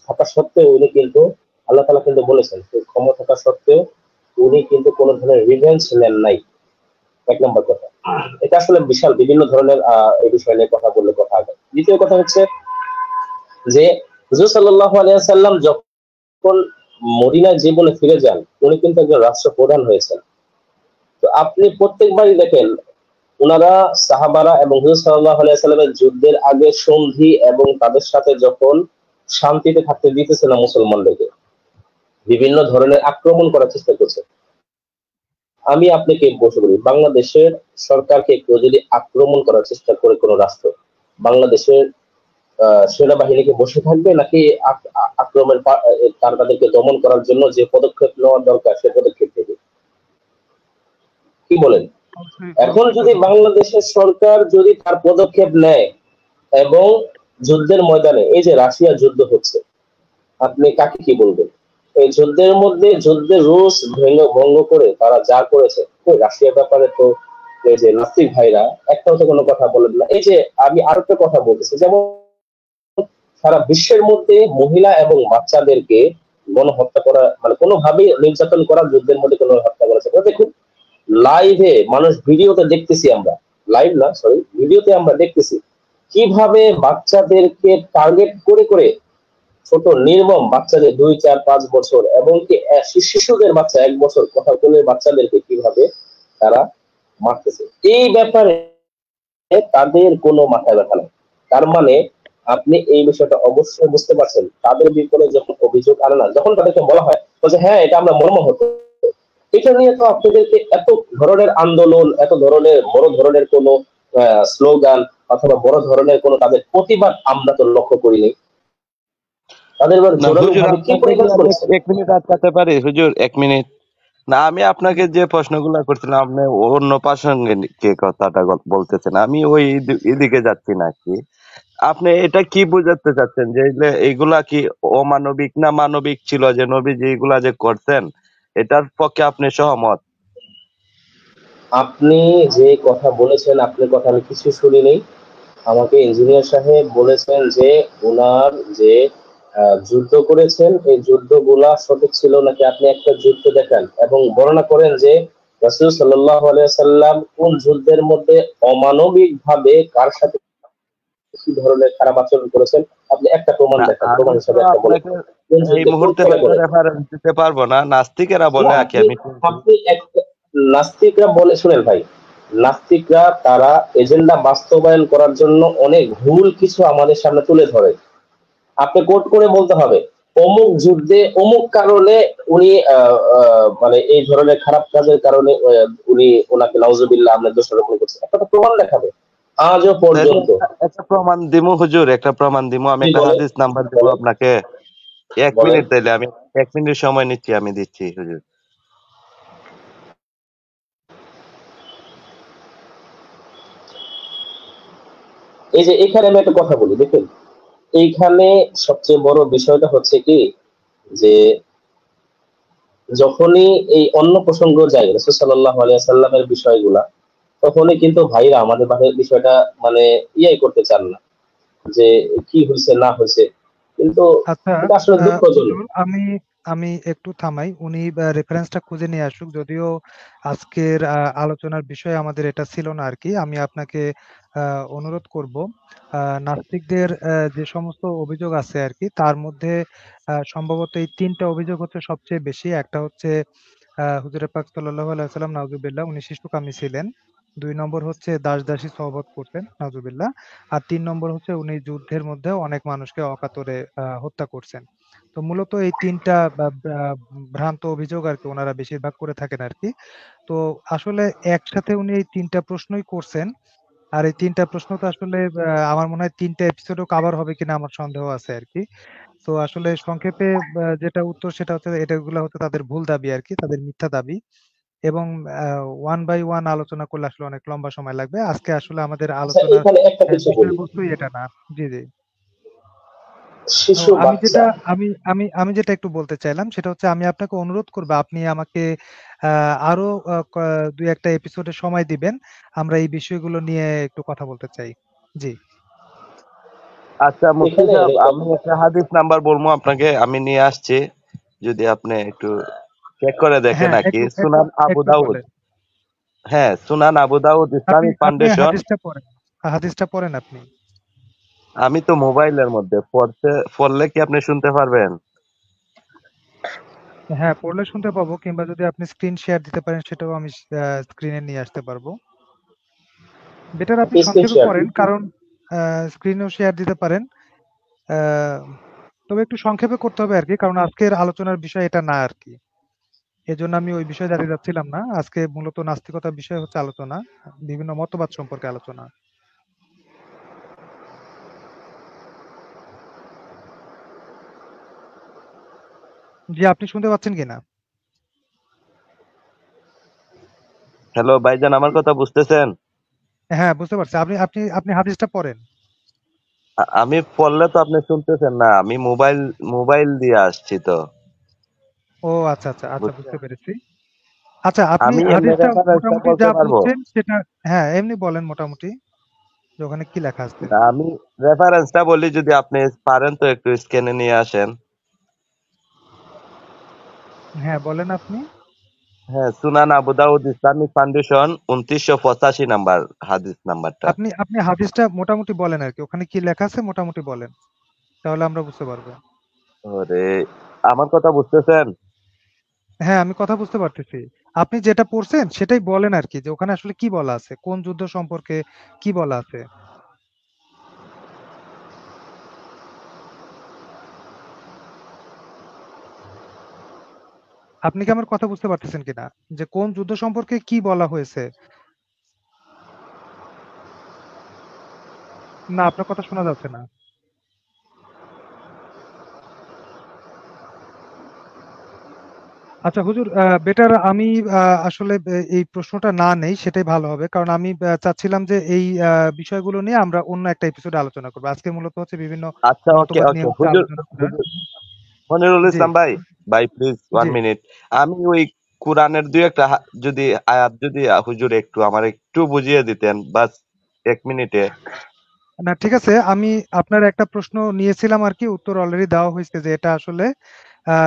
থাকা সত্ত্বেও উনি কিন্তু আল্লাহ তাআলা কিন্তু বলেছেন যে ক্ষমতা থাকা সত্ত্বেও উনি কিন্তু কোন ধরনের রিভেঞ্জ নেন নাই। ১ নম্বর কথা। এটা আসলে বিশাল বিভিন্ন ধরনের এই বিষয় নিয়ে কথা বললে কথা হবে। দ্বিতীয় কথা হচ্ছে যে হুজুর সাল্লাল্লাহু আলাইহি ওয়াসাল্লাম যখন মদিনায় জীবনে ফিরে যান, উনি কিন্তু একজন রাষ্ট্রপ্রধান হয়েছেন। তো আপনি প্রত্যেকবারই দেখেন উনারা সাহাবারা এবং হুজুর সাল্লাল্লাহু আলাইহি ওয়াসাল্লামের যুদ্ধের আগে সন্ধি এবং তাদের সাথে যখন শান্তিতে থাকতে দিতেছে না মুসলমানদেরকে, বিভিন্ন ধরনের আক্রমণ করার চেষ্টা করছে। আমি আপনাকে প্রশ্ন করি, বাংলাদেশের সরকারকে কেউ যদি আক্রমণ করার চেষ্টা করে কোন রাষ্ট্র, বাংলাদেশের সেনাবাহিনীকে বসে থাকবে নাকি আক্রমণ তাদেরকে দমন করার জন্য যে পদক্ষেপ নেওয়ার দরকার সে পদক্ষেপ নেবে? কি বলেন? অবশ্যই এখন অবশ্যই যদি পদক্ষেপ নেবে। বাংলাদেশের সরকার যদি তার পদক্ষেপ নেয় এবং যুদ্ধের ময়দানে এই যে রাশিয়া যুদ্ধ হচ্ছে, আপনি কাকে কি বলবেন? এই যুদ্ধের মধ্যে যুদ্ধের রুলস ভঙ্গ করে তারা যা করেছে, ওই রাশিয়ার ব্যাপারে তো এই যে নাস্তিক ভাইরা একটাও তো কোনো কথা বলেন না। এই যে আমি আরো একটা কথা বলতেছি, যেমন সারা বিশ্বের মধ্যে মহিলা এবং বাচ্চাদেরকে গণহত্যা করা মানে কোনোভাবেই নির্যাতন করা, যুদ্ধের মধ্যে কোনো হত্যা করেছে। দেখুন লাইভে মানুষ ভিডিওতে দেখতেছি আমরা, লাইভ না সরি ভিডিওতে আমরা দেখতেছি কিভাবে বাচ্চাদেরকে টার্গেট করে করে ছোট নির্মম বাচ্চাদের ২, ৪, ৫ বছর এবং কি শিশুদের বাচ্চা ১ বছর কথা বলে বাচ্চাদেরকে কিভাবে তারা মারতেছে, এই ব্যাপারে তাদের কোনো মাথায় ব্যথা নাই। তার মানে আপনি এই বিষয়টা অবশ্যই বুঝতে পারছেন, তাদের বিপরীতে যখন অভিযোগ আনে না, যখন তাদেরকে বলা হয় যে হ্যাঁ এটা আমরা মর্মাহত, এটা নিয়ে তো আপনাদেরকে এত ধরনের আন্দোলন, এত ধরনের বড় ধরনের কোনো স্লোগান অথবা বড় ধরনের কোনো তাদের প্রতিবাদ আমরা তো লক্ষ্য করিনি। তাদের এবার না জোরালো হুজুর, ভাবে কি আপনাকে কি প্রতিবাদ আমি করেছেন? ১ মিনিট আটকাতে পারি হুজুর? ১ মিনিট। না, আমি আপনাকে যে প্রশ্নগুলা করছিলাম আপনি অন্য প্রাসঙ্গিক কথাটা বলতেছেন, আমি ওই এদিকে যাচ্ছি নাকি? আপনি এটা কি বোঝাতে চাচ্ছেন যে এইগুলা কি অমানবিক না মানবিক ছিল, যে নবীজি এইগুলা যে করতেন, এটার পক্ষে আপনি সহমত? আপনি যে কথা বলেছেন আপনার কথা আমি কিছু শুনিনি। আমাকে ইঞ্জিনিয়ার সাহেব বলেছেন যে উনার যে যুদ্ধ করেছেন এই যুদ্ধগুলা সঠিক ছিল নাকি আপনি একটা যুদ্ধ দেখান এবং বর্ণনা করেন যে রাসূল সাল্লাল্লাহু আলাইহি ওয়াসাল্লাম কোন যুদ্ধের মধ্যে অমানবিক ভাবে কার সাথে কি ধরনের খারাপ আচরণ করেছেন। আপনি একটা প্রমাণ না, দেখান, আমি প্রমাণ তো হিসেবে একটা বলেন। আপনাকে কোন এই যুদ্ধে কোন মুহূর্তে স্থলে হয়তো করেন? রেফারেন্স দিতে পারবো না, নাস্তিকেরা না, বলে আর কি, আপনি আমি শুনছি। আপনি নাস্তিকরা বলে শুনেন ভাই, নাস্তিকরা তারা এজেন্ডা বাস্তবায়ন করার জন্য অনেক ভুল কিছু আমাদের সামনে তুলে ধরে। আপনি কোট করে বলতে হবে অমুক যুদ্ধে অমুক কারণে উনি মানে এই ধরনের খারাপ কাজের কারণে উনি ওনাকে নাউজুবিল্লাহ আমরা দোষারোপণ করছি, একটা তো প্রমাণ দেখাবে। আজও তাহলে পর্যন্ত। একটা প্রমাণ দিমু হুজুর, একটা প্রমাণ দিমু, আমি জি একটা বলেন, হাদিস নাম্বার দিব বলেন, আপনাকে। এক বলেন। মিনিট তাইলে আমি ১ মিনিট সময় নিচ্ছি, আমি দিচ্ছি হুজুর। এই যে এখানে আমি একটা কথা বলি, দেখুন এইখানে সবচেয়ে বড় বিষয়টা হচ্ছে কি যে যখনই এই অন্য প্রসঙ্গ যায় রাসূল সাল্লাল্লাহু আলাইহি ওয়াসাল্লামের বিষয়গুলা, তখনই কিন্তু ভাইরা আমাদের বিষয়টা মানে ইয়াই করতে চান না যে কি হয়েছে না হয়েছে, কিন্তু আচ্ছা, এটা আসলে দুঃখজনক। হুজুর, আমি আমি একটু থামাই, উনি রেফারেন্সটা খুঁজে নিয়ে আসুক। যদিও আজকের আলোচনার বিষয় আমাদের এটা ছিল না আর কি। আমি আপনাকে অনুরোধ করব, নাস্তিকদের যে সমস্ত অভিযোগ আছে আর কি, তার মধ্যে সম্ভবত এই ৩টা অভিযোগ হচ্ছে সবচেয়ে বেশি। একটা হচ্ছে হুজুরে পাক সাল্লাল্লাহু আলাইহি ওয়াসাল্লাম নাউজুবিল্লাহ উনি শিশুকামী ছিলেন। 2 নম্বর হচ্ছে দাস-দাসী সহবত করতেন, নাউজুবিল্লাহ। আর 3 নম্বর হচ্ছে উনি যুদ্ধের মধ্যে অনেক মানুষকে অকাতরে হত্যা করছেন। তো মূলত এই ৩ টা ভ্রান্ত অভিযোগ আরকি উনারা বেশিরভাগ করে থাকেন আরকি। তো আসলে একসাথে উনি এই ৩ টা প্রশ্নই করছেন। আর এই ৩ টা প্রশ্ন তো আসলে আমার মনে হয় ৩ টা এপিসোডেও কভার হবে কিনা আমার সন্দেহ আছে আরকি। তো আসলে সংক্ষেপে যেটা উত্তর সেটা হচ্ছে এগুলা হচ্ছে তাদের ভুল দাবি আরকি, তাদের মিথ্যা দাবি। এবং ওয়ান বাই ওয়ান আলোচনা করলে আসলে অনেক লম্বা সময় লাগবে। আজকে আসলে আমাদের আচ্ছা, আলোচনার এখানে একটা কিছু বলি। বিষয়বস্তুই এটা না। জি, জি। ও শিশু আমি বাচ্চা, যেটা আমি আমি আমি যেটা একটু বলতে চাইলাম সেটা হচ্ছে আমি আপনাকে অনুরোধ করব আপনি আমাকে আরো ২-১ টা এপিসোডে সময় দিবেন। আমরা এই বিষয়গুলো নিয়ে একটু কথা বলতে চাই। জি। আচ্ছা মুফতি এখানে সাহেব, দেখেন, আমি একটা হাদিস নাম্বার বলবো আপনাকে, আমি নিয়ে আসছি, যদি আপনি একটু চেক করে দেখেন হ্যাঁ, আর কি। একটু একটু সুনান আবু একটু দাউদ, বলেন। হ্যাঁ সুনান আবু দাউদ আপনি ইসলামিক আপনি ফাউন্ডেশন। হাদিসটা পড়েন। হাদিসটা পড়েন আপনি। আমি তো মোবাইলের মধ্যে পড়লে কি আপনি শুনতে পারবেন? হ্যাঁ, পড়লে শুনতে পাবো কিংবা যদি আপনি স্ক্রিন শেয়ার দিতে পারেন সেটাও আমি স্ক্রিনে নিয়ে আসতে পারবো। বেটার আপনি আপনি স্ক্রিন সংক্ষেপে শেয়ার পড়েন দিন। কারণ স্ক্রিনেও শেয়ার দিতে পারেন। আ তবে একটু সংক্ষেপে করতে হবে আরকি। কারণ আজকের আলোচনার বিষয় এটা না আরকি। এজন্য আমি ওই বিষয়ে যেতে যাচ্ছিলাম না। আজকে মূলত নাস্তিকতার বিষয় হচ্ছে আলোচনা। বিভিন্ন মতবাদ সম্পর্কে আলোচনা। জি, আপনি শুনতে পাচ্ছেন কিনা? হ্যালো ভাইজান, আমার কথা বুঝতেছেন? হ্যাঁ, বুঝতে পারছি। আপনি আপনি আপনি হাদিসটা পড়েন। আমি পড়লে তো আপনি শুনতেছেন না, আমি মোবাইল দিয়ে আসছি তো, ও আচ্ছা, আচ্ছা, আচ্ছা বুঝতে বুঝছেন? পেরেছি। আচ্ছা আপনি আমি এমনি হাদিসটা রেফারেন্সটা মোটামুটি বলতে যা পারবো। বুঝছেন সেটা হ্যাঁ, এমনি বলেন মোটামুটি যে ওখানে কি লেখা আছে। না, আমি রেফারেন্সটা বলি, যদি আপনি পারেন তো একটু স্ক্যানে নিয়ে আসেন। হ্যাঁ, বলেন আপনি। হ্যাঁ, সুনান আবু দাউদ ইসলামিক ফাউন্ডেশন ২৯৮৫ নাম্বার হাদিস নাম্বারটা। আপনি আপনি হাদিসটা মোটামুটি বলেন আরকি। ওখানে কি লেখা আছে মোটামুটি বলেন। তাহলে আমরা বুঝতে পারবো। ওরে, আমার কথা বুঝতেছেন? হ্যাঁ, আমি কথা বুঝতে পারতেছি। আপনি যেটা পড়ছেন সেটাই বলেন আরকি যে ওখানে আসলে কি বলা আছে? কোন যুদ্ধ সম্পর্কে কি বলা আছে? আপনি কি আমার কথা বুঝতে পারতেছেন কিনা? যে কোন যুদ্ধ সম্পর্কে কি বলা হয়েছে? না, আপনার কথা শোনা যাচ্ছে না। আচ্ছা হুজুর বেটার আমি আসলে এই প্রশ্নটা না নেই সেটাই ভালো হবে। কারণ আমি চাচ্ছিলাম যে এই বিষয়গুলো নিয়ে আমরা অন্য একটা এপিসোডে আলোচনা করব। আজকে মূলত হচ্ছে বিভিন্ন আচ্ছা, ওকে মতবাদ ওকে, নিয়ে হচ্ছে হুজুর আলোচনা করার। হুজুর মনিরুল জি, ইসলাম ভাই, ভাই প্লিজ জি। 1 মিনিট। আমি ওই কোরআনের দুই একটা যদি আয়াত, যদি হুজুর একটু আমার একটু বুঝিয়ে দিতেন, বাস 1 মিনিটে। না ঠিক আছে। আমি আপনার একটা প্রশ্ন নিয়েছিলাম আরকি উত্তর অলরেডি দেওয়া হয়েছে যে এটা আসলে আ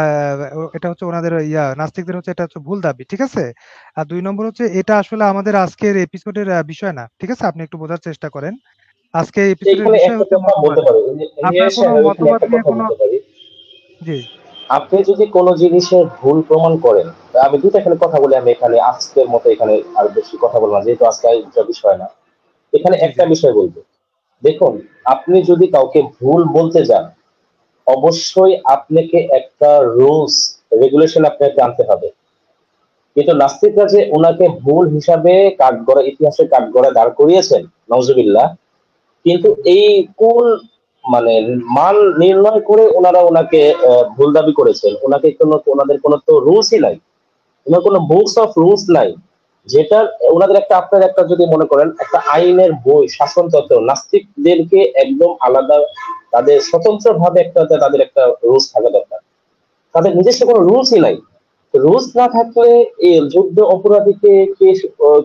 এটা হচ্ছে ওনাদের নাস্তিকদের হচ্ছে এটা হচ্ছে ভুল দাবি। ঠিক আছে? আর ২ নম্বর হচ্ছে এটা আসলে আমাদের আজকের এপিসোডের বিষয় না। ঠিক আছে? আপনি একটু বোঝার চেষ্টা করেন। আজকে এপিসোডের এখানে বিষয় একটা হচ্ছে কথা মতবাদ। বলতে পারি, আপনার ইলিয়াস কোনো সাহেব, এখানে মতবাদ একটা নিয়ে কথা কোনো বলতে পারি। জি, আপনি যদি কোনো জিনিসের ভুল প্রমাণ করেন, তা আমি দুটো এখানে কথা বলি, আমি এখানে আজকের মতো এখানে আর বেশি কথা বলবো না, যেহেতু আজকে এটা বিষয় না। এখানে জি, জি। একটা বিষয় বলবো। দেখুন, আপনি যদি কাউকে ভুল বলতে যান, অবশ্যই আপনাকে একটা রুলস রেগুলেশন আপনাকে আনতে হবে। কিন্তু নাস্তিকরা যে ওনাকে ভুল হিসাবে কাঠগড়া, ইতিহাসে কাঠগড়া দাঁড় করিয়েছেন, নওজুবিল্লাহ, কিন্তু এই কোন মানে মান নির্ণয় করে ওনারা ওনাকে ভুল দাবি করেছেন? ওনাকে কোনো, ওনাদের কোনো তো রুলসই নাই, ওনার কোনো বুকস অফ রুলস নাই, যেটা ওনাদের একটা, আপনার একটা যদি মনে করেন একটা আইনের বই, শাসনতন্ত্র, নাস্তিকদেরকে একদম আলাদা, তাদের স্বতন্ত্র ভাবে একটা, তাদের একটা রুলস থাকা দরকার। তাদের নিজস্ব কোনো রুলসই নাই। রুলস না থাকলে এই যুদ্ধ অপরাধীকে কে,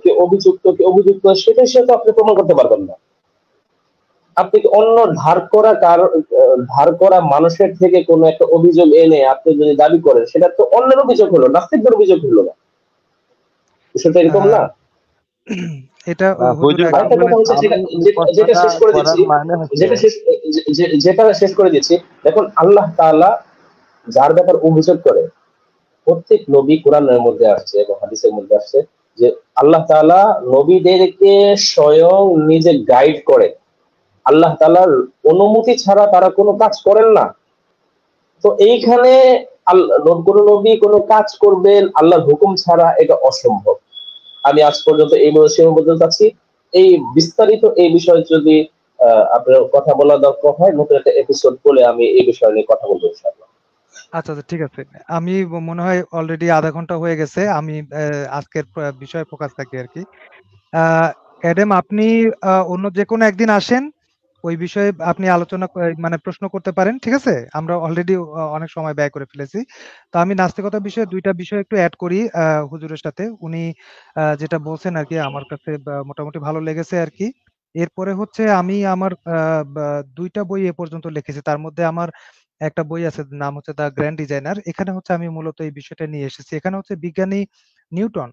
কে অভিযুক্ত, কে অভিযুক্ত, সেটা সে তো আপনি প্রমাণ করতে পারবেন না। আপনি কি অন্য ধার করা মানুষের থেকে কোনো একটা অভিযোগ এনে আপনি যদি দাবি করেন, সেটা তো অন্যের অভিযোগ হলো, নাস্তিকদের অভিযোগ হলো না। বিষয়টা আ এরকম না। এটা হুজুর হুজুর, একদম আরেকটা আমি কথা হচ্ছে, আমি যেটা এই যেটা যেটা কথাটা শেষ করে করার দিচ্ছি, মানে হচ্ছে, যেটা শেষ যেটা শেষ করে দিচ্ছি। দেখুন, আল্লাহ তাআলা যার ব্যাপার অভিযোগ করে, প্রত্যেক নবী কোরআনের মধ্যে আসছে এবং হাদিসের মধ্যে আসছে, যে আল্লাহ তাআলা নবীদেরকে স্বয়ং নিজে গাইড করে, আল্লাহ তাআলার অনুমতি ছাড়া তারা কোনো কাজ করেন না। তো এইখানে কোন নবী কোনো কাজ করবেন আল্লাহর হুকুম ছাড়া, এটা অসম্ভব। আমি আজ পর্যন্ত এই সীমাবদ্ধ আছি। এই বিস্তারিত এই বিষয়ে যদি আপনার কথা বলা দরকার হয়, নতুন একটা এপিসোড বলে আমি এই বিষয় নিয়ে কথা বলবো ইনশাআল্লাহ। আচ্ছা, আচ্ছা, ঠিক আছে। আমি মনে হয় অলরেডি আধা ঘন্টা হয়ে গেছে। আমি আজকের বিষয়ে ফোকাস থাকি আরকি। অ্যাডাম, আপনি অন্য যেকোনো একদিন আসেন। ওই বিষয়ে আপনি আলোচনা মানে প্রশ্ন করতে পারেন। ঠিক আছে? আমরা অলরেডি অনেক সময় ব্যয় করে ফেলেছি। তো আমি নাস্তিকতার বিষয়ে ২ টা বিষয় একটু এড করি হুজুরের সাথে। উনি যেটা বলছেন আরকি আমার কাছে মোটামুটি ভালো লেগেছে আরকি। এরপরে হচ্ছে আমি আমার বা ২ টা বই এ পর্যন্ত লিখেছি। তার মধ্যে আমার একটা বই আছে, নাম হচ্ছে 'দ্য গ্র্যান্ড ডিজাইনার'। এখানে হচ্ছে আমি মূলত এই বিষয়টা নিয়ে এসেছি। এখানে হচ্ছে বিজ্ঞানী নিউটন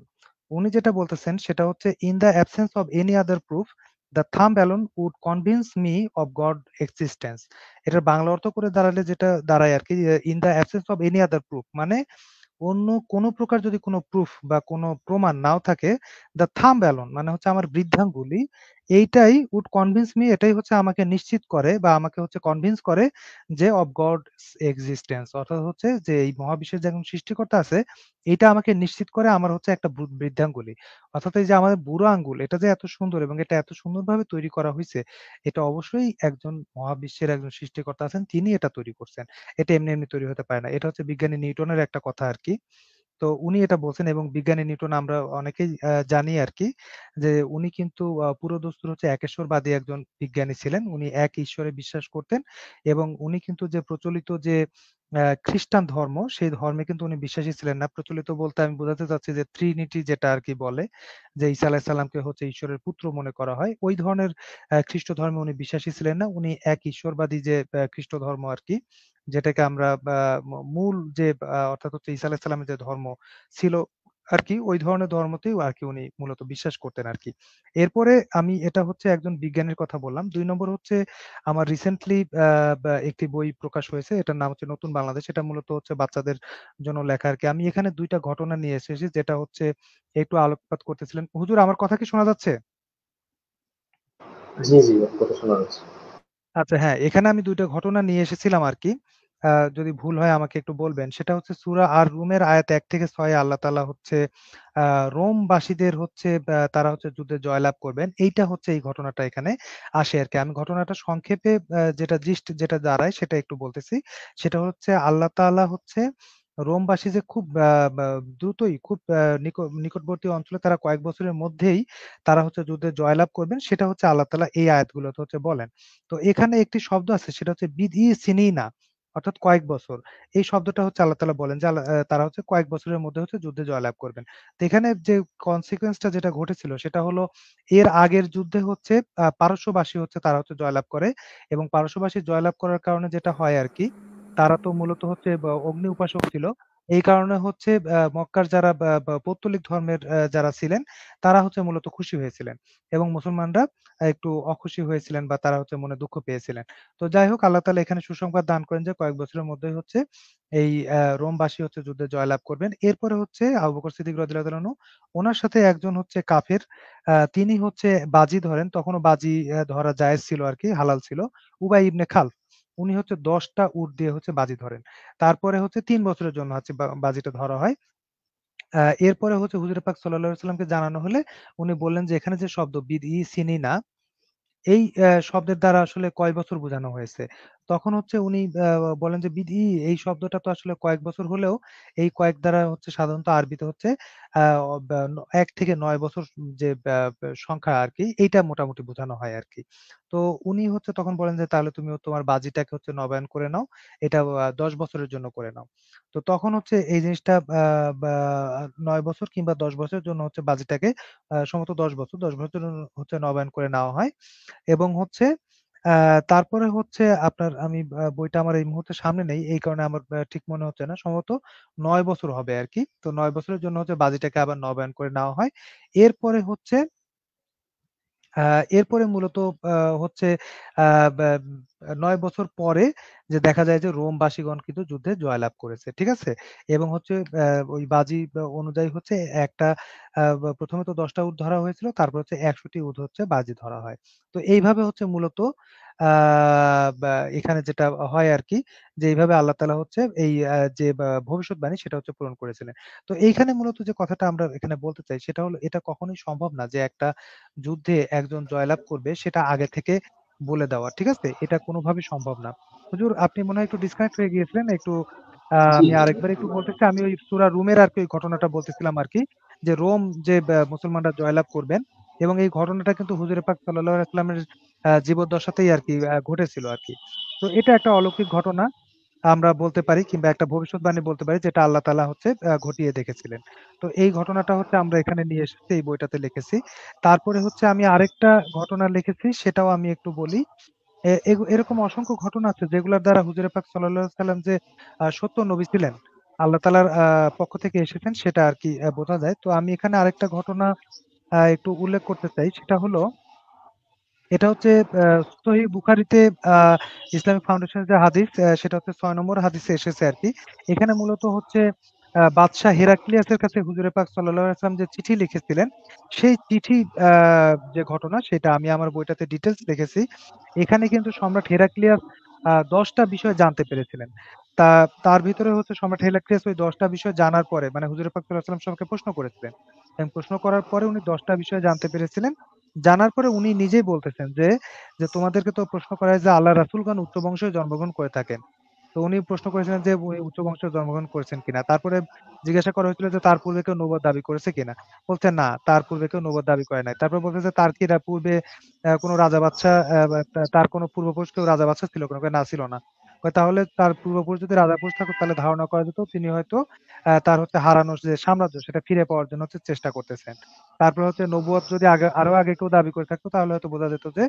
উনি যেটা বলতেছেন সেটা হচ্ছে, "In the absence of any other proof, the thumb alone would convince me of God existence." এটার বাংলা অর্থ করে দাঁড়ালে যেটা দাঁড়ায় আরকি, "In the absence of any other proof" মানে অন্য কোনো প্রকার যদি কোনো প্রুফ বা কোনো প্রমাণ নাও থাকে, দ্য থাম্ব অ্যালোন মানে হচ্ছে আমার বৃদ্ধাঙ্গুলি, এইটাই উড কনভিন্স মি, এটাই হচ্ছে আমাকে নিশ্চিত করে বা আমাকে হচ্ছে কনভিন্স করে যে অফ গডস এক্সিস্টেন্স, অর্থাৎ হচ্ছে যে এই মহাবিশ্বের যে একজন সৃষ্টিকর্তা আছে, এটা আমাকে নিশ্চিত করে আমার হচ্ছে একটা বৃদ্ধাঙ্গুলি। অর্থাৎ এই যে আমাদের বুড়ো আঙ্গুল, এটা যে এত সুন্দর এবং এটা এত সুন্দরভাবে তৈরি করা হইছে, এটা অবশ্যই একজন মহাবিশ্বের একজন সৃষ্টিকর্তা আছেন, তিনি এটা তৈরি করছেন। এটা এমনি, এমনি তৈরি হতে পারে না। এটা হচ্ছে বিজ্ঞানী নিউটনের একটা কথা আরকি। তো উনি এটা বলছেন এবং বিজ্ঞানী নিউটন আমরা অনেকেই জানি আরকি যে উনি কিন্তু পুরোদস্তুর হচ্ছে একেশ্বরবাদী একজন বিজ্ঞানী ছিলেন। উনি এক ঈশ্বরে বিশ্বাস করতেন এবং উনি কিন্তু যে প্রচলিত যে খ্রিস্টান ধর্ম, সেই ধর্মে কিন্তু উনি বিশ্বাসী ছিলেন না। প্রচলিত বলতে আমি বোঝাতে চাচ্ছি যে ট্রিনিটি যেটা আরকি বলে, যে ঈসা আলাইহিস সালামকে হচ্ছে ঈশ্বরের পুত্র মনে করা হয়। ওই ধরনের খ্রিষ্ট ধর্মে উনি বিশ্বাসী ছিলেন না। উনি এক ঈশ্বরবাদী যে খ্রিষ্ট ধর্ম আরকি, যেটাকে আমরা মূল যে অর্থাৎ হচ্ছে ঈসা আলাইহিস সালামের যে ধর্ম ছিল আরকি, ওই ধরনের ধর্মতেই আরকি উনি মূলত বিশ্বাস করতেন আরকি। এরপরে আমি এটা হচ্ছে একজন বিজ্ঞানীর কথা বললাম। ২ নম্বর হচ্ছে আমার রিসেন্টলি একটি বই প্রকাশ হয়েছে। এটার নাম হচ্ছে 'নতুন বাংলাদেশ'। এটা মূলত হচ্ছে বাচ্চাদের জন্য লেখা আরকি। আমি এখানে ২ টা ঘটনা নিয়ে এসেছি যেটা হচ্ছে একটু আলোকপাত করতেছিলেন। হুজুর, আমার কথা কি শোনা যাচ্ছে? জি জি, কথা শোনা যাচ্ছে। আচ্ছা, হ্যাঁ, এখানে আমি ২ টা ঘটনা নিয়ে এসেছিলাম আরকি। যদি ভুল হয় আমাকে একটু বলবেন। সেটা হচ্ছে সূরা আর-রুমের আয়াত ১ থেকে ৬ এ আল্লাহ তাআলা হচ্ছে আ রোমবাসীদের হচ্ছে তারা হচ্ছে যুদ্ধে জয়লাভ করবেন। এইটা হচ্ছে এই ঘটনাটা এখানে আসে আরকি। আমি ঘটনাটা সংক্ষেপে যেটা জিস্ট যেটা দাঁড়ায় সেটা একটু বলতেছি। সেটা হচ্ছে আল্লাহ তাআলা হচ্ছে রোমবাসী যে খুব বা দ্রুতই খুব নিকটবর্তী অঞ্চলে তারা কয়েক বছরের মধ্যেই তারা হচ্ছে যুদ্ধে জয়লাভ করবেন, সেটা হচ্ছে আল্লাহ তাআলা এই আয়াতগুলোতে হচ্ছে বলেন। তো এখানে একটি শব্দ আছে সেটা হচ্ছে বিধি সিনিনা, অর্থাৎ কয়েক বছর। এই শব্দটা হচ্ছে আল্লাহ তাআলা বলেন যে তারা হচ্ছে কয়েক বছরের মধ্যে হচ্ছে যুদ্ধে জয়লাভ করবেন। তো এখানে যে consequence টা যেটা ঘটেছিল সেটা হলো, এর আগের যুদ্ধে হচ্ছে পারস্যবাসী হচ্ছে তারা হচ্ছে জয়লাভ করে এবং পারস্যবাসী জয়লাভ করার কারণে যেটা হয় আরকি, তারা তো মূলত হচ্ছে অগ্নি উপাসক ছিল। এই কারণে হচ্ছে মক্কার যারা বা বা পৌত্তলিক ধর্মের যারা ছিলেন, তারা হচ্ছে মূলত খুশি হয়েছিলেন এবং মুসলমানরা একটু অখুশি হয়েছিলেন বা তারা হচ্ছে মনে দুঃখ পেয়েছিলেন। তো যাই হোক, আল্লাহ তাআলা এখানে সুসংবাদ দান করেন যে কয়েক বছরের মধ্যেই হচ্ছে এই রোমবাসী হচ্ছে যুদ্ধে জয়লাভ করবেন। এরপরে হচ্ছে আবু বকর সিদ্দিক রাদিয়াল্লাহু তাআলা আনহু, উনার সাথে একজন হচ্ছে কাফের, তিনি হচ্ছে বাজি ধরেন। তখনও বাজি ধরা জায়েজ ছিল আরকি, হালাল ছিল। উবাই ইবনে খালফ। উনি হচ্ছে ১০ টা উট দিয়ে হচ্ছে বাজি ধরেন। তারপরে হচ্ছে ৩ বছরের জন্য হচ্ছে বাজিটা ধরা হয়। এরপরে হচ্ছে হুজুর পাক সাল্লাল্লাহু আলাইহি ওয়াসাল্লামকে জানানো হলে উনি বললেন যে এখানে যে শব্দ বিদই সিনিনা, এই শব্দের দ্বারা আসলে কয় বছর বোঝানো হয়েছে? তখন হচ্ছে উনি বলেন যে বিধি, এই শব্দটা তো আসলে কয়েক বছর হলেও এই কয়েক দ্বারা হচ্ছে সাধারণত আরবিতে হচ্ছে আ অ বা ১ থেকে ৯ বছর যে ব্যা ব্যা সংখ্যা আরকি, এইটা মোটামুটি বোঝানো হয় আরকি। তো উনি হচ্ছে তখন বলেন যে, "তাহলে তুমিও তোমার বাজিটাকে হচ্ছে নবায়ন করে নাও। এটা ১০ বছরের জন্য করে নাও।" তো তখন হচ্ছে এই জিনিসটা বা ৯ বছর কিংবা ১০ বছরের জন্য হচ্ছে বাজিটাকে সম্ভবত ১০ বছর, ১০ বছরের জন্য হচ্ছে নবায়ন করে নেওয়া হয়। এবং হচ্ছে আ তারপরে হচ্ছে আপনার, আমি বইটা আমার এই মুহূর্তে সামনে নেই। এই কারণে আমার ঠিক মনে হচ্ছে না। সম্ভবত ৯ বছর হবে আরকি। তো ৯ বছরের জন্য হচ্ছে বাজিটাকে আবার নবায়ন করে নেওয়া হয়। এরপরে হচ্ছে এরপরে মূলত হচ্ছে ৯ বছর পরে যে দেখা যায় যে রোমবাসীগণ কিন্তু যুদ্ধে জয়লাভ করেছে। ঠিক আছে? এবং হচ্ছে ওই বাজি অনুযায়ী হচ্ছে একটা ১ম এ তো ১০ টা উট ধরা হয়েছিল। তারপর হচ্ছে ১০০ টি উট হচ্ছে বাজি ধরা হয়। তো এইভাবে হচ্ছে মূলত আ বা এখানে যেটা হয় আরকি, যে এইভাবে আল্লাহ তাআলা হচ্ছে এই যে ভবিষ্যৎবাণী সেটা হচ্ছে পূরণ করেছিলেন। তো এইখানে মূলত যে কথাটা আমরা এখানে বলতে চাই সেটা হলো, এটা কখনোই সম্ভব না যে একটা যুদ্ধে একজন জয়লাভ করবে সেটা আগে থেকে বলে দেওয়া। ঠিক আছে? এটা কোনোভাবেই সম্ভব না। হুজুর, আপনি মনে হয় একটু ডিসকানেক্ট হয়ে গিয়েছিলেন। একটু জি আমি জি। আরেকবার একটু বলতেছি। আমি ওই সূরা রুমের আরকি ওই ঘটনাটা বলতেছিলাম আরকি। যে রোম যে মুসলমানরা জয়লাভ করবেন এবং এই ঘটনাটা কিন্তু হুজুর পাক সাল্লাল্লাহু আলাইহি ওয়াসাল্লামের জীবদ্দশাতেই আরকি ঘটেছিল আরকি। তো এটা একটা অলৌকিক ঘটনা আমরা বলতে পারি, কিংবা একটা ভবিষ্যৎবাণী বলতে পারি, যেটা আল্লাহ তাআলা হচ্ছে ঘটিয়ে দেখেছিলেন। তো এই ঘটনাটা হচ্ছে আমরা এখানে নিয়ে এসেছি, এই বইটাতে লিখেছি। তারপরে হচ্ছে আমি আরেকটা ঘটনা লিখেছি, সেটাও আমি একটু বলি। এরকম অসংখ্য ঘটনা আছে যেগুলোর দ্বারা হুজুরে পাক সাল্লাল্লাহু আলাইহি সাল্লাম যে সত্য নবী ছিলেন, আল্লাহ তাআলার পক্ষ থেকে এসেছেন, সেটা আরকি বোঝা যায়। তো আমি এখানে আরেকটা ঘটনা একটু উল্লেখ করতে চাই। সেটা হলো, এটা হচ্ছে আ সহিহ বুখারীতে আ ইসলামিক ফাউন্ডেশনের যে হাদিস, সেটা হচ্ছে ৬ নম্বর হাদিসে এসেছে আরকি। এখানে মূলত হচ্ছে বাদশাহ হেরাক্লিয়াসের কাছে হুজুরে পাক সাল্লাল্লাহু আলাইহি ওয়াসাল্লাম যে চিঠি লিখেছিলেন, সেই চিঠি আ যে ঘটনা সেটা আমি আমার বইটাতে ডিটেইলস লিখেছি। এখানে কিন্তু সম্রাট হেরাক্লিয়াস ১০ টা বিষয় জানতে পেরেছিলেন। তা তার ভিতরে হচ্ছে সম্রাট হেরাক্লিয়াস ওই ১০ টা বিষয় জানার পরে, মানে হুজুরে পাক সাল্লাল্লাহু আলাইহি ওয়াসাল্লাম সবাইকে প্রশ্ন করেছিলেন। এবং প্রশ্ন করার পরে উনি ১০ টা বিষয় জানতে পেরেছিলেন। জানার পরে উনি নিজেই বলতেছেন যে তোমাদেরকে তো প্রশ্ন করা হয় যে আল্লাহর রাসূলগণ উচ্চ বংশে জন্মগ্রহণ করে থাকেন। তো উনি প্রশ্ন করেছিলেন যে উনি উচ্চ বংশে জন্মগ্রহণ করেছেন কিনা? তারপরে জিজ্ঞাসা করা হয়েছিল যে তার পূর্বে কেউ নবুয়ত দাবি করেছে কিনা? বলছে না, তার পূর্বে কেউ নবুয়ত দাবি করে নাই। তারপর বলতেছে তার কি পূর্বে কোনো রাজা বাদশা বা তার কোনো পূর্বপুরুষ কেউ রাজা বাদশা ছিল কিনা? কয় না, ছিল না। কয় তাহলে তার পূর্বপুরুষ যদি রাজা পুরুষ থাকতো তাহলে ধারণা করা যেত তিনি হয়তো তার হচ্ছে হারানো যে সাম্রাজ্য সেটা ফিরে পাওয়ার জন্য হচ্ছে চেষ্টা করতেছেন। তারপর হচ্ছে নবুয়ত যদি আরো আগে কেউ দাবি করে থাকতো তাহলে হয়তো বোঝা যেত যে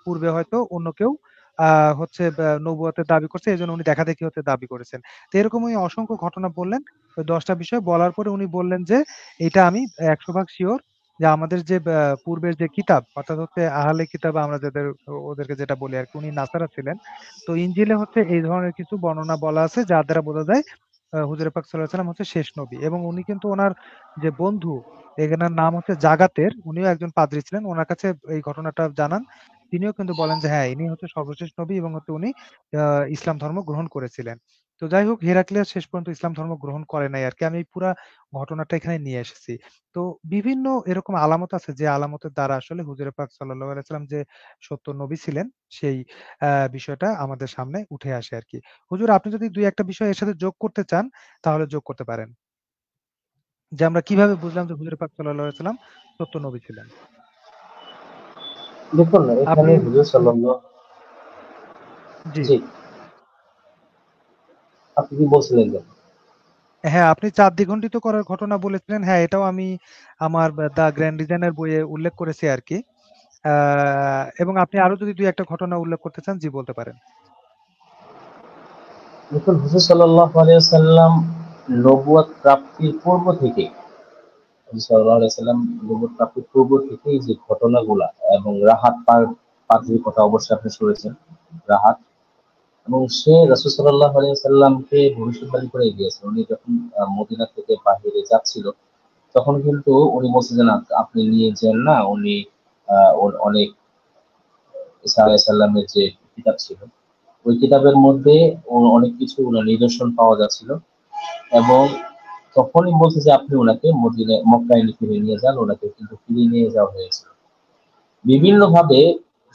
পূর্বে হয়তো অন্য কেউ আ হচ্ছে নবুয়তের দাবি করছে, এজন্য উনি দেখাদেখি হচ্ছে দাবি করেছেন। তো এরকমই অসংখ্য ঘটনা বললেন। ওই ১০ টা বিষয় বলার পরে উনি বললেন যে, "এটা আমি ১০০ ভাগ সিওর যে আমাদের যে পূর্বের যে কিতাব, অর্থাৎ হচ্ছে আহলে কিতাব আমরা যাদের ওদেরকে যেটা বলি আরকি, উনি নাসারা ছিলেন। তো ইনজিলে হচ্ছে এই ধরনের কিছু বর্ণনা বলা আছে যার দ্বারা বোঝা যায় হুজুর পাক সাল্লাল্লাহু আলাইহি ওয়াসাল্লাম হচ্ছে শেষ নবী।" এবং উনি কিন্তু উনার যে বন্ধু, এনার নাম হচ্ছে জাগাতের, উনিও একজন পাদ্রী ছিলেন। উনার কাছে এই ঘটনাটা জানান। তিনিও কিন্তু বলেন যে হ্যাঁ, ইনি হচ্ছে সর্বশেষ নবী এবং হচ্ছে উনি আ ইসলাম ধর্ম গ্রহণ করেছিলেন। তো যাই হোক, হেরাক্লিয়াস শেষ পর্যন্ত ইসলাম ধর্ম গ্রহণ করে নাই আরকি। আমি এই পুরা ঘটনাটা এখানে নিয়ে এসেছি। তো বিভিন্ন এরকম আলামত আছে যে আলামতের দ্বারা আসলে হুজুরে পাক সাল্লাল্লাহু আলাইহি ওয়াসাল্লাম যে সত্য নবী ছিলেন সেই বিষয়টা আমাদের সামনে উঠে আসে আরকি। হুজুর, আপনি যদি ২-১ টা বিষয় এর সাথে যোগ করতে চান তাহলে যোগ করতে পারেন। যে আমরা কিভাবে বুঝলাম যে হুজুরে পাক সাল্লাল্লাহু আলাইহি ওয়াসাল্লাম সত্য নবী ছিলেন? দেখুন আপনি এখানে হুজুর সাল্লাল্লাহু, জি। জি, আপনি কি বলছিলেন যে? হ্যাঁ, আপনি চাঁদ দ্বিখণ্ডিত করার ঘটনা বলেছিলেন। হ্যাঁ, এটাও আমি আমার দ্য গ্র্যান্ড ডিজাইনের বইয়ে উল্লেখ করেছি আরকি। আ এবং আপনি আরো যদি ২-১ টা ঘটনা উল্লেখ করতে চান, জি বলতে পারেন। দেখুন হুজুর সাল্লাল্লাহু আলাইহি ওয়াসাল্লাম নবুয়ত প্রাপ্তির পূর্ব থেকে, হুজুর সাল্লাল্লাহু আলাইহি ওয়াসাল্লাম নবুয়ত প্রাপ্তির পূর্ব থেকেই যে ঘটনাগুলা এবং রাহাত পাদ্রীর কথা অবশ্যই আপনি শুনেছেন। রাহাত, এবং সে রাসূল সাল্লাল্লাহু আলাইহি ওয়াসাল্লামকে ভবিষ্যদ্বাণী করে গিয়েছেন। উনি যখন মদিনা থেকে বাহিরে যাচ্ছিল তখন কিন্তু উনি বলছে যে না আপনি নিয়ে যেন না, উনি অনেক ঈসা আলাইহিস সালামের যে কিতাব ছিল ওই কিতাবের মধ্যে অনেক কিছু উনার নিদর্শন পাওয়া যাচ্ছিল, এবং তখনই বলছে যে আপনি উনাকে মক্কায় ফিরে নিয়ে যান, উনাকে কিন্তু ফিরিয়ে নিয়ে যাওয়া হয়েছিল বিভিন্ন ভাবে।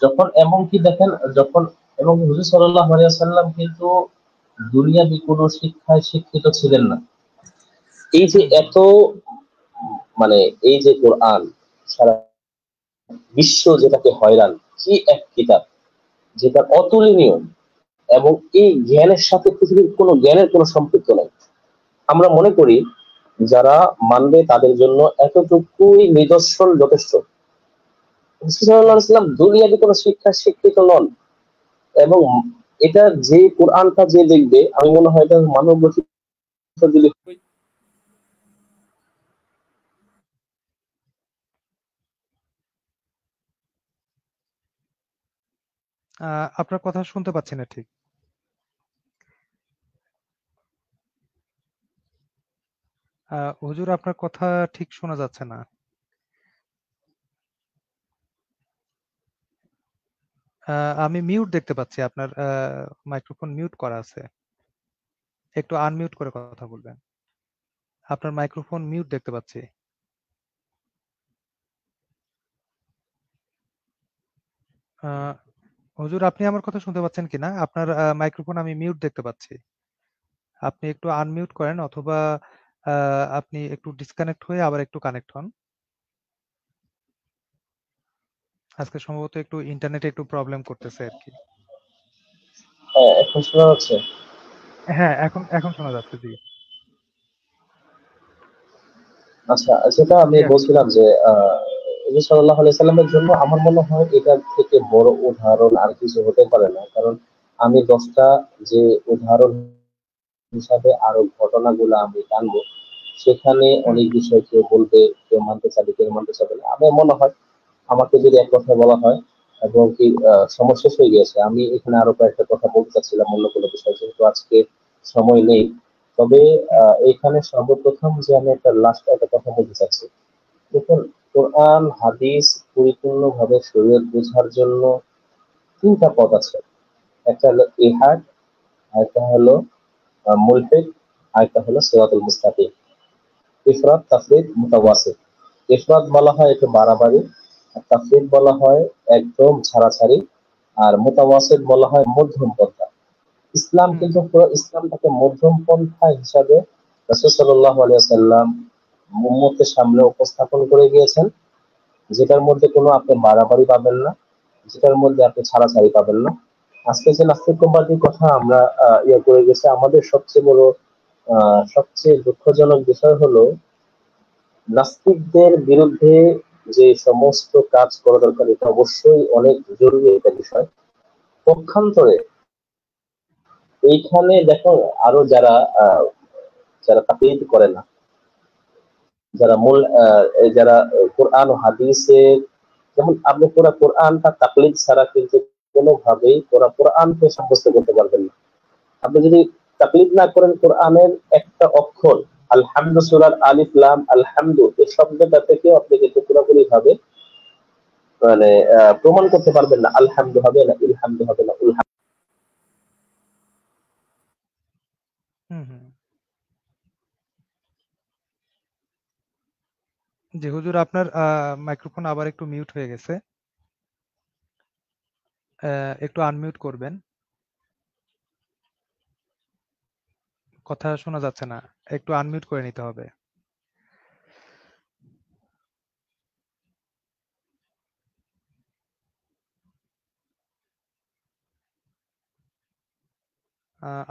যখন এমনকি দেখেন যখন, এবং হুজুর সাল্লাল্লাহু আলাইহি ওয়াসাল্লাম কিন্তু দুনিয়াবি কোনো শিক্ষায় শিক্ষিত ছিলেন না। এই যে হুম, হুম। এত মানে এই যে কোরআন সারা বিশ্ব যেটাকে হয়রান, কি এক কিতাব যেটা অতুলনীয়, এবং এই জ্ঞানের সাথে পৃথিবীর কোনো জ্ঞানের কোনো সম্পৃক্ত নাই। আমরা মনে করি যারা মানবে তাদের জন্য এতটুকুই নিদর্শন যথেষ্ট। হুম, রাসূলুল্লাহ দুনিয়াবি কোনো শিক্ষা শিক্ষিত নন, এবং এটা যে কোরআনটা যে দেখবে আমি মনে হয় এটা মানব রচিত যদি আপনার কথা শুনতে পাচ্ছি না ঠিক। হুজুর, আপনার কথা ঠিক শোনা যাচ্ছে না। আমি মিউট দেখতে পাচ্ছি, আপনার মাইক্রোফোন মিউট করা আছে। একটু আনমিউট করে কথা বলবেন। আপনার মাইক্রোফোন মিউট দেখতে পাচ্ছি। আহ, হুজুর, আপনি আমার কথা শুনতে পাচ্ছেন কিনা? আপনার মাইক্রোফোন আমি মিউট দেখতে পাচ্ছি। আপনি একটু আনমিউট করেন, অথবা আপনি একটু ডিসকানেক্ট হয়ে আবার একটু কানেক্ট হন। আজকে সম্ভবত একটু ইন্টারনেটে একটু প্রবলেম করতেছে আর কি। হ্যাঁ, এখন শোনা যাচ্ছে? হ্যাঁ, এখন এখন শোনা যাচ্ছে, জি। আচ্ছা, যেটা আমি জি, এখন বলছিলাম যে নবী সাল্লাল্লাহু আলাইহি সাল্লামের জন্য আমার মনে হয় এটার থেকে বড় উদাহরণ আর কিছু হতে পারে না। কারণ আমি 10টা যে উদাহরণ হিসাবে আরো ঘটনাগুলো আমি টানবো, সেখানে হুম, অনেক হুম, বিষয় কেউ বলবে, কেউ মানতে চাবে, কেউ মানতে চাবে না। আমার মনে হয় আমাকে যদি এক কথায় বলা হয় এবং কি সময় শেষ হয়ে গিয়েছে, আমি এখানে আরো কয়েকটা কথা বলতে চাচ্ছিলাম অন্য কোনো বিষয়, যেহেতু আজকে সময় নেই। তবে হুম, এখানে সর্বপ্রথম যে আমি একটা লাস্ট একটা কথা বলতে চাচ্ছি, দেখুন, কোরআন হাদিস পরিপূর্ণভাবে শরীয়ত বোঝার জন্য 3টা পথ আছে। একটা হলো ইহাদ, আরেকটা হলো মুলহিদ, আরেকটা হলো সিরাতুল মুস্তাকিম। ইফরাত, তাফরিদ, মুতাওয়াসিত। ইফরাত বলা হয় একটু বাড়াবাড়ি, আর তাফরিদ বলা হয় একদম ছাড়াছাড়ি, আর মুতাওয়াসিত বলা হয় মধ্যম পন্থা। ইসলাম হুম, কিন্তু হুম, পুরো ইসলামটাকে মধ্যম পন্থা হিসাবে রাসূল সাল্লাল্লাহু আলাইহি ওয়াসাল্লাম উম্মতের সামনে উপস্থাপন করে গিয়েছেন, যেটার মধ্যে কোনো আপনি বাড়াবাড়ি পাবেন না, যেটার মধ্যে আপনি ছাড়াছাড়ি পাবেন না। আজকে যে নাস্তিকবাদীর কথা আমরা করে গেছে, আমাদের সবচেয়ে বড় সবচেয়ে দুঃখজনক বিষয় হলো নাস্তিকদের বিরুদ্ধে যে সমস্ত কাজ করা দরকার, এটা অবশ্যই অনেক জরুরি একটা বিষয়। পক্ষান্তরে এইখানে দেখো, আরো যারা যারা তাকলিদ করে না, যারা মূল যারা কোরআন ও হাদিসে, যেমন আপনি পুরো কোরআনটা তাকলিদ ছাড়া কিন্তু কোনোভাবেই পুরো কোরআনকে সাব্যস্ত করতে পারবেন না। আপনি যদি তাকলিদ না করেন কোরআনের একটা অক্ষর, আলহামদু সূরার আলিফ লাম আলহামদু, এই শব্দটা থেকে আপনি কিন্তু পুরোপুরি ভাবে মানে প্রমাণ করতে পারবেন না আলহামদু হবে না ইলহামদু হবে না উলহামদু। হুম, হুম। জি হুজুর, আপনার মাইক্রোফোন আবার একটু মিউট হয়ে গেছে। একটু আনমিউট করবেন। কথা শোনা যাচ্ছে না। একটু আনমিউট করে নিতে হবে।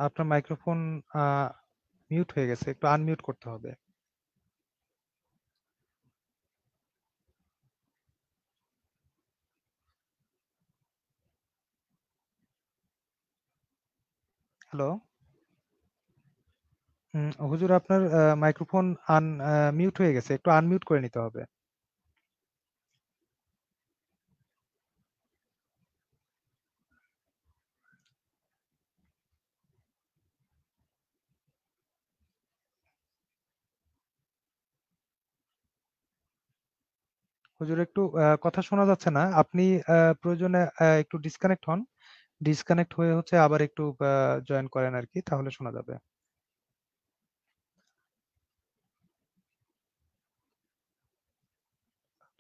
আপনার মাইক্রোফোন মিউট হয়ে গেছে। একটু আনমিউট করতে হবে। হ্যালো? হুজুর, আপনার মাইক্রোফোন মিউট হয়ে গেছে। একটু আনমিউট করে নিতে হবে। হুজুর, একটু কথা শোনা যাচ্ছে না। আপনি প্রয়োজনে একটু ডিসকানেক্ট হন। ডিসকানেক্ট হয়ে হচ্ছে আবার একটু জয়েন করেন আরকি, তাহলে শোনা যাবে।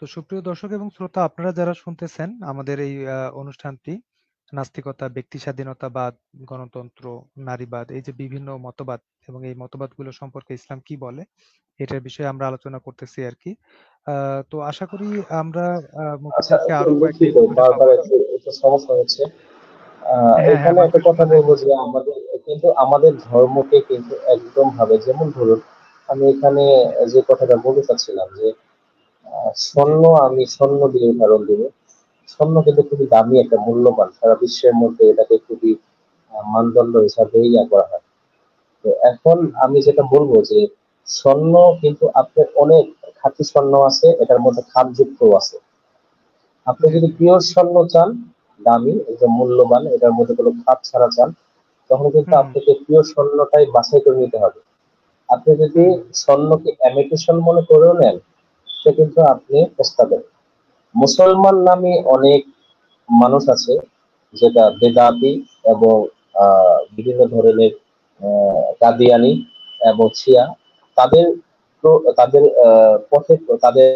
তো সুপ্রিয় দর্শক এবং শ্রোতা, আপনারা যারা শুনতেছেন আমাদের এই অনুষ্ঠানটি, নাস্তিকতা, ব্যক্তি স্বাধীনতাবাদ, গণতন্ত্র, নারীবাদ, এই যে বিভিন্ন মতবাদ এবং এই মতবাদগুলো সম্পর্কে ইসলাম কি বলে, এটার বিষয়ে আমরা আলোচনা করতেছি আরকি। তো আশা করি আমরা মুফতি আচ্ছা, সাহেবকে একটু আরো কয়েকটা দুঃখিত, এপিসোডে বারবার পাবো। একটু সমস্যা হচ্ছে। হ্যাঁ, হ্যাঁ, এখানে মাঝে, একটা মাঝে কথা শোনা বলবো যাইতেছে। যে আমাদের কিন্তু একদম ভাবে, যেমন ধরুন, আমি এখানে যে কথাটা বলতে চাচ্ছিলাম যে জি, আমি স্বর্ণ দিয়ে উদাহরণ দিব। স্বর্ণ কিন্তু খুবই দামি একটা মূল্যবান, সারা বিশ্বের মধ্যে এটাকে খুবই মানদণ্ড হিসাবে করা হয়। তো এখন হুম, আমি যেটা বলবো যে স্বর্ণ কিন্তু আপনার অনেক খাঁটি স্বর্ণ আছে, এটার মধ্যে খাদযুক্ত আছে। আপনি জি, যদি জি, পিওর স্বর্ণ চান, দামি, একদম মূল্যবান, এটার মধ্যে কোনো খাপ ছাড়া চান, তখন কিন্তু হুম আপনাকে প্রিয় স্বর্ণটাই বাছাই করে নিতে হবে। আপনি যদি হুম স্বর্ণকে অ্যামিটেশন মনে করেও নেন, সে কিন্তু আপনি পস্তাবেন। মুসলমান নামে অনেক মানুষ আছে যেটা বেদাতি এবং বিভিন্ন ধরনের কাদিয়ানি এবং শিয়া, তাদের তাদের পথে, তাদের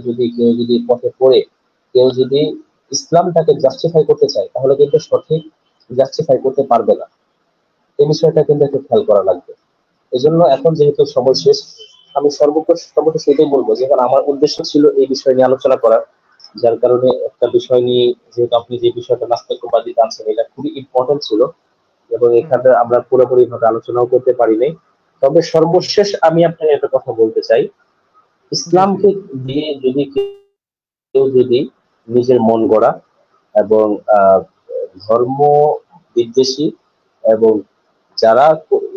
যদি কেউ যদি পথে পড়ে কেউ যদি ইসলামটাকে জাস্টিফাই করতে চায়, তাহলে কিন্তু সঠিক জাস্টিফাই করতে পারবে না। এই বিষয়টা কিন্তু একটু খেয়াল করা লাগবে। এই জন্য এখন যেহেতু সময় শেষ, আমি সর্বপ্রথম সেটাই বলবো যে এখন আমার উদ্দেশ্য ছিল এই বিষয় নিয়ে আলোচনা করার, যার কারণে একটা বিষয় নিয়ে, যেহেতু আপনি যে বিষয়টা নাস্তিকবাদী আনছেন, এটা খুবই ইম্পর্টেন্ট ছিল এবং হুম এখানে আমরা পুরোপুরি ভাবে আলোচনাও করতে পারি নাই। তবে হুম সর্বশেষ আমি আপনাকে একটা কথা বলতে চাই, জি জি ইসলামকে দিয়ে যদি কেউ যদি নিজের মন গড়া এবং ধর্ম বিদ্বেষী এবং যারা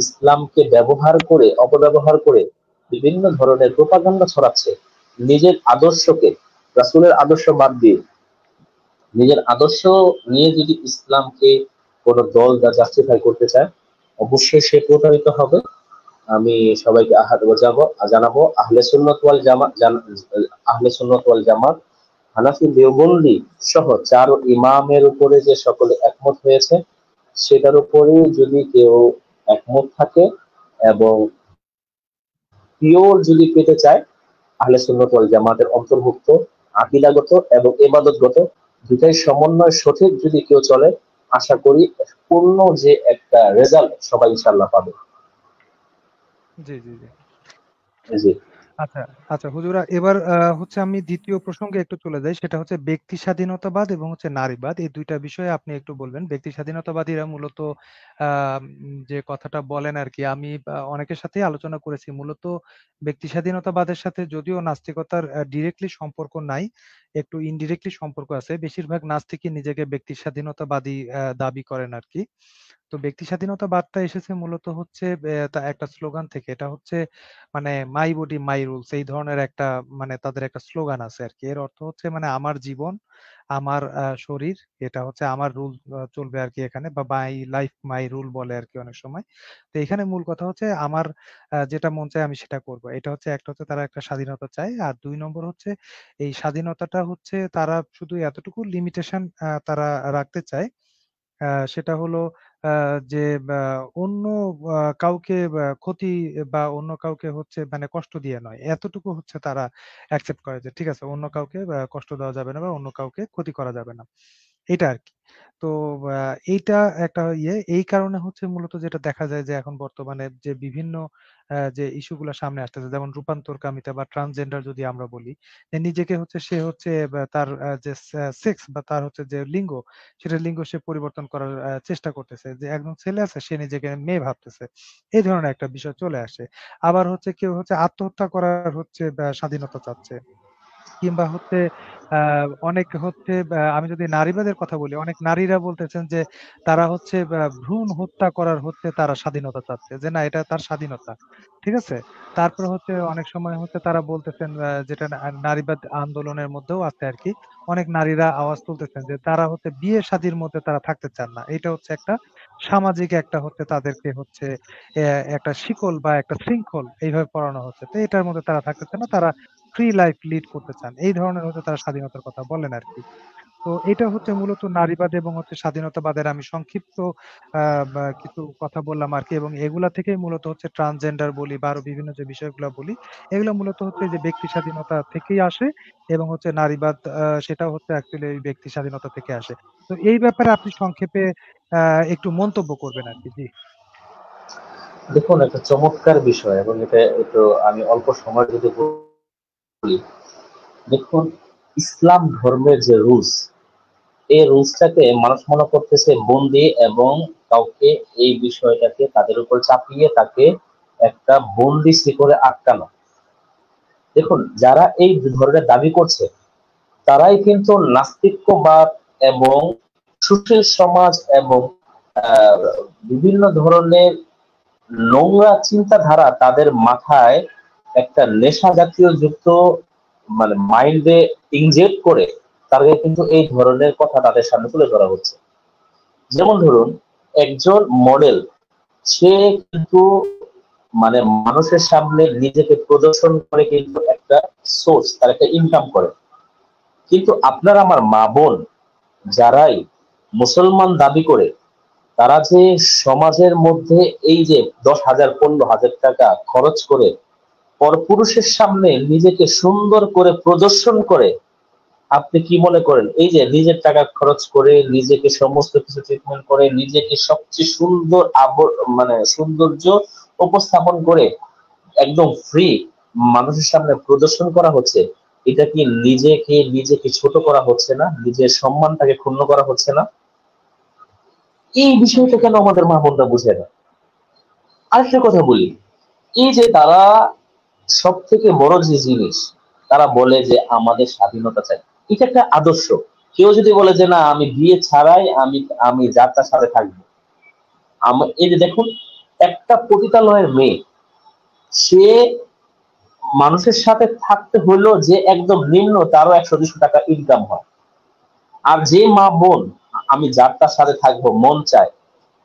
ইসলামকে ব্যবহার করে, অপব্যবহার করে বিভিন্ন ধরনের প্রোপাগান্ডা ছড়াচ্ছে, নিজের আদর্শকে, রাসূলের আদর্শ বাদ দিয়ে নিজের আদর্শ নিয়ে যদি ইসলামকে কোন দল যা জাস্টিফাই করতে চায়, অবশ্যই সে প্রতারিত হবে। আমি সবাইকে জানাবো আহলে সুন্নাত ওয়াল জামাত, হানাফি, দেওবন্দি সহ 4 ইমামের উপরে যে সকলে একমত হয়েছে, সেটার উপরে যদি কেউ একমত থাকে এবং পিওর যদি পেতে চায়, আহলে সুন্নাত ওয়াল জামাতের অন্তর্ভুক্ত আকীদাগত এবং ইবাদতগত দুটাই সমন্বয় সঠিক যদি কেউ চলে, আশা করি পূর্ণ যে একটা রেজাল্ট সবাই ইনশাআল্লাহ পাবে। জি জি জি জি। আচ্ছা, আচ্ছা হুজুরা, এবার হচ্ছে আমি দ্বিতীয় প্রসঙ্গে একটু চলে যাই। সেটা হচ্ছে ব্যক্তি স্বাধীনতাবাদ এবং হচ্ছে নারীবাদ। এই ২ টা বিষয়ে আপনি একটু বলবেন। ব্যক্তি স্বাধীনতাবাদীরা মূলত যে কথাটা বলেন আরকি, আমি অনেকের সাথেই আলোচনা করেছি। মূলত ব্যক্তি স্বাধীনতাবাদের সাথে যদিও নাস্তিকতার ডিরেক্টলি সম্পর্ক নাই, একটু ইনডিরেক্টলি সম্পর্ক আছে। বেশিরভাগ নাস্তিকই নিজেকে ব্যক্তি স্বাধীনতাবাদী দাবি করেন আরকি। তো ব্যক্তি স্বাধীনতাবাদটা এসেছে মূলত হচ্ছে তা একটা স্লোগান থেকে। এটা হচ্ছে মানে মাই বডি মাই রুলস, এই ধরনের একটা মানে তাদের একটা স্লোগান আছে আরকি। এর অর্থ হচ্ছে মানে আমার জীবন, আমার শরীর, এটা হচ্ছে আমার রুল চলবে আরকি এখানে, বা মাই লাইফ মাই রুল বলে আরকি অনেক সময়। তো এখানে মূল কথা হচ্ছে আমার যেটা মন চায় আমি সেটা করব। এটা হচ্ছে, একটা হচ্ছে তারা একটা স্বাধীনতা চায়। আর ২ নম্বর হচ্ছে এই স্বাধীনতাটা হচ্ছে তারা শুধু এতটুকু লিমিটেশন তারা রাখতে চায়, আ সেটা হলো আ যে অন্য কাউকে ক্ষতি বা অন্য কাউকে হচ্ছে মানে কষ্ট দিয়ে নয়। এতটুকু হচ্ছে তারা অ্যাকসেপ্ট করে যে ঠিক আছে, অন্য কাউকে কষ্ট দেওয়া যাবে না বা অন্য কাউকে ক্ষতি করা যাবে না। এটা আরকি। তো আ এইটা একটা এই কারণে হচ্ছে মূলত যেটা দেখা যায় যে এখন বর্তমানে যে বিভিন্ন যে ইস্যু গুলা সামনে আসতেছে, যেমন রূপান্তরকামিতা বা ট্রান্সজেন্ডার যদি আমরা বলি, যে নিজেকে হচ্ছে সে হচ্ছে তার যে সেক্স বা তার হচ্ছে যে লিঙ্গ, সেটা লিঙ্গ সে পরিবর্তন করার চেষ্টা করতেছে। যে একজন ছেলে আছে সে নিজেকে মেয়ে ভাবতেছে। এই ধরনের একটা বিষয় চলে আসে। আবার হচ্ছে কেউ হচ্ছে আত্মহত্যা করার হচ্ছে স্বাধীনতা চাচ্ছে। কিংবা হচ্ছে আ অনেক হচ্ছে আমি যদি নারীবাদের কথা বলি, অনেক নারীরা বলতেছেন যে তারা হচ্ছে ভ্রূণ হত্যা করার হচ্ছে তারা স্বাধীনতা চাচ্ছে। যে না, এটা তার স্বাধীনতা। ঠিক আছে? তারপরে হচ্ছে অনেক সময় হচ্ছে তারা বলতেছেন, যেটা নারীবাদ আন্দোলনের মধ্যেও আছে আরকি। অনেক নারীরা আওয়াজ তুলতেছেন যে তারা হচ্ছে বিয়ে শাদীর মধ্যে তারা থাকতে চান না। এটা হচ্ছে একটা সামাজিক একটা হচ্ছে তাদেরকে হচ্ছে একটা শিকল বা একটা শৃঙ্খল এইভাবে পড়ানো হচ্ছে। তো এটার মধ্যে তারা থাকতে চান না। তারা ফ্রি লাইফ লিড করতে চান। এই ধরনের হচ্ছে তারা স্বাধীনতার কথা বলেন আরকি। তো এটা হচ্ছে মূলত নারীবাদ এবং হচ্ছে স্বাধীনতাবাদের আমি সংক্ষিপ্ত কিছু কথা বললাম আরকি, এবং এগুলা থেকেই মূলত হচ্ছে ট্রান্সজেন্ডার বলি বা আরো বিভিন্ন যে বিষয়গুলা বলি, এগুলা মূলত হচ্ছে যে ব্যক্তি স্বাধীনতা থেকেই আসে, এবং হচ্ছে নারীবাদ সেটাও হচ্ছে অ্যাকচুয়ালি এই ব্যক্তি স্বাধীনতা থেকে আসে। তো এই ব্যাপারে আপনি সংক্ষেপে আ একটু মন্তব্য করবেন আরকি। জি। দেখুন, একটা চমৎকার বিষয় এবং এটা একটু আমি অল্প সময় যদি বলি, দেখুন, ইসলাম ধর্মের যে রুলস, এই রুলসটাকে মানুষ মনে করতেছে বন্দি এবং কাউকে এই বিষয়টাকে তাদের উপর চাপিয়ে তাকে একটা বন্দি শিকলে আটকানো। দেখুন, যারা এই ধরনের দাবি করছে তারাই কিন্তু নাস্তিক্যবাদ এবং সুশীল সমাজ এবং আহ, বিভিন্ন ধরনের নোংরা চিন্তাধারা তাদের মাথায় একটা নেশা জাতীয় যুক্ত মানে মাইন্ডে ইনজেক্ট করে তাদের কিন্তু এই ধরনের কথা তাদের সামনে তুলে ধরা হচ্ছে। যেমন ধরুন, একজন মডেল, সে কিন্তু মানে মানুষের সামনে নিজেকে প্রদর্শন করে কিন্তু একটা সোর্স, তার একটা ইনকাম করে। কিন্তু আপনার আমার মা বোন যারাই মুসলমান দাবি করে, তারা যে সমাজের মধ্যে এই যে 10,000 15,000 টাকা খরচ করে পরপুরুষের সামনে নিজেকে সুন্দর করে প্রদর্শন করে, আপনি কি মনে করেন এই যে নিজের টাকা খরচ করে নিজেকে সমস্ত কিছু ট্রিটমেন্ট করে নিজেকে সবচেয়ে সুন্দর মানে সৌন্দর্য উপস্থাপন করে একদম ফ্রি মানুষের সামনে প্রদর্শন করা হচ্ছে, এটা কি নিজেকে নিজেকে ছোট করা হচ্ছে না? নিজের সম্মানটাকে ক্ষুণ্ণ করা হচ্ছে না? এই বিষয়টা কেন আমাদের মা বোনরা বুঝে না? আরেকটা কথা বলি, এই যে তারা সব থেকে বড় যে জিনিস, তারা বলে যে আমাদের স্বাধীনতা চাই, এটা একটা আদর্শ। কেউ যদি বলে যে না, আমি বিয়ে ছাড়াই আমি আমি যার তার সাথে থাকবো, এই যে দেখুন, একটা পতিতালয়ের মেয়ে, সে মানুষের সাথে থাকতে হলো যে একদম নিম্ন, তারও 100-200 টাকা ইনকাম হয়। আর যে মা বোন আমি যার তার সাথে থাকবো মন চায়,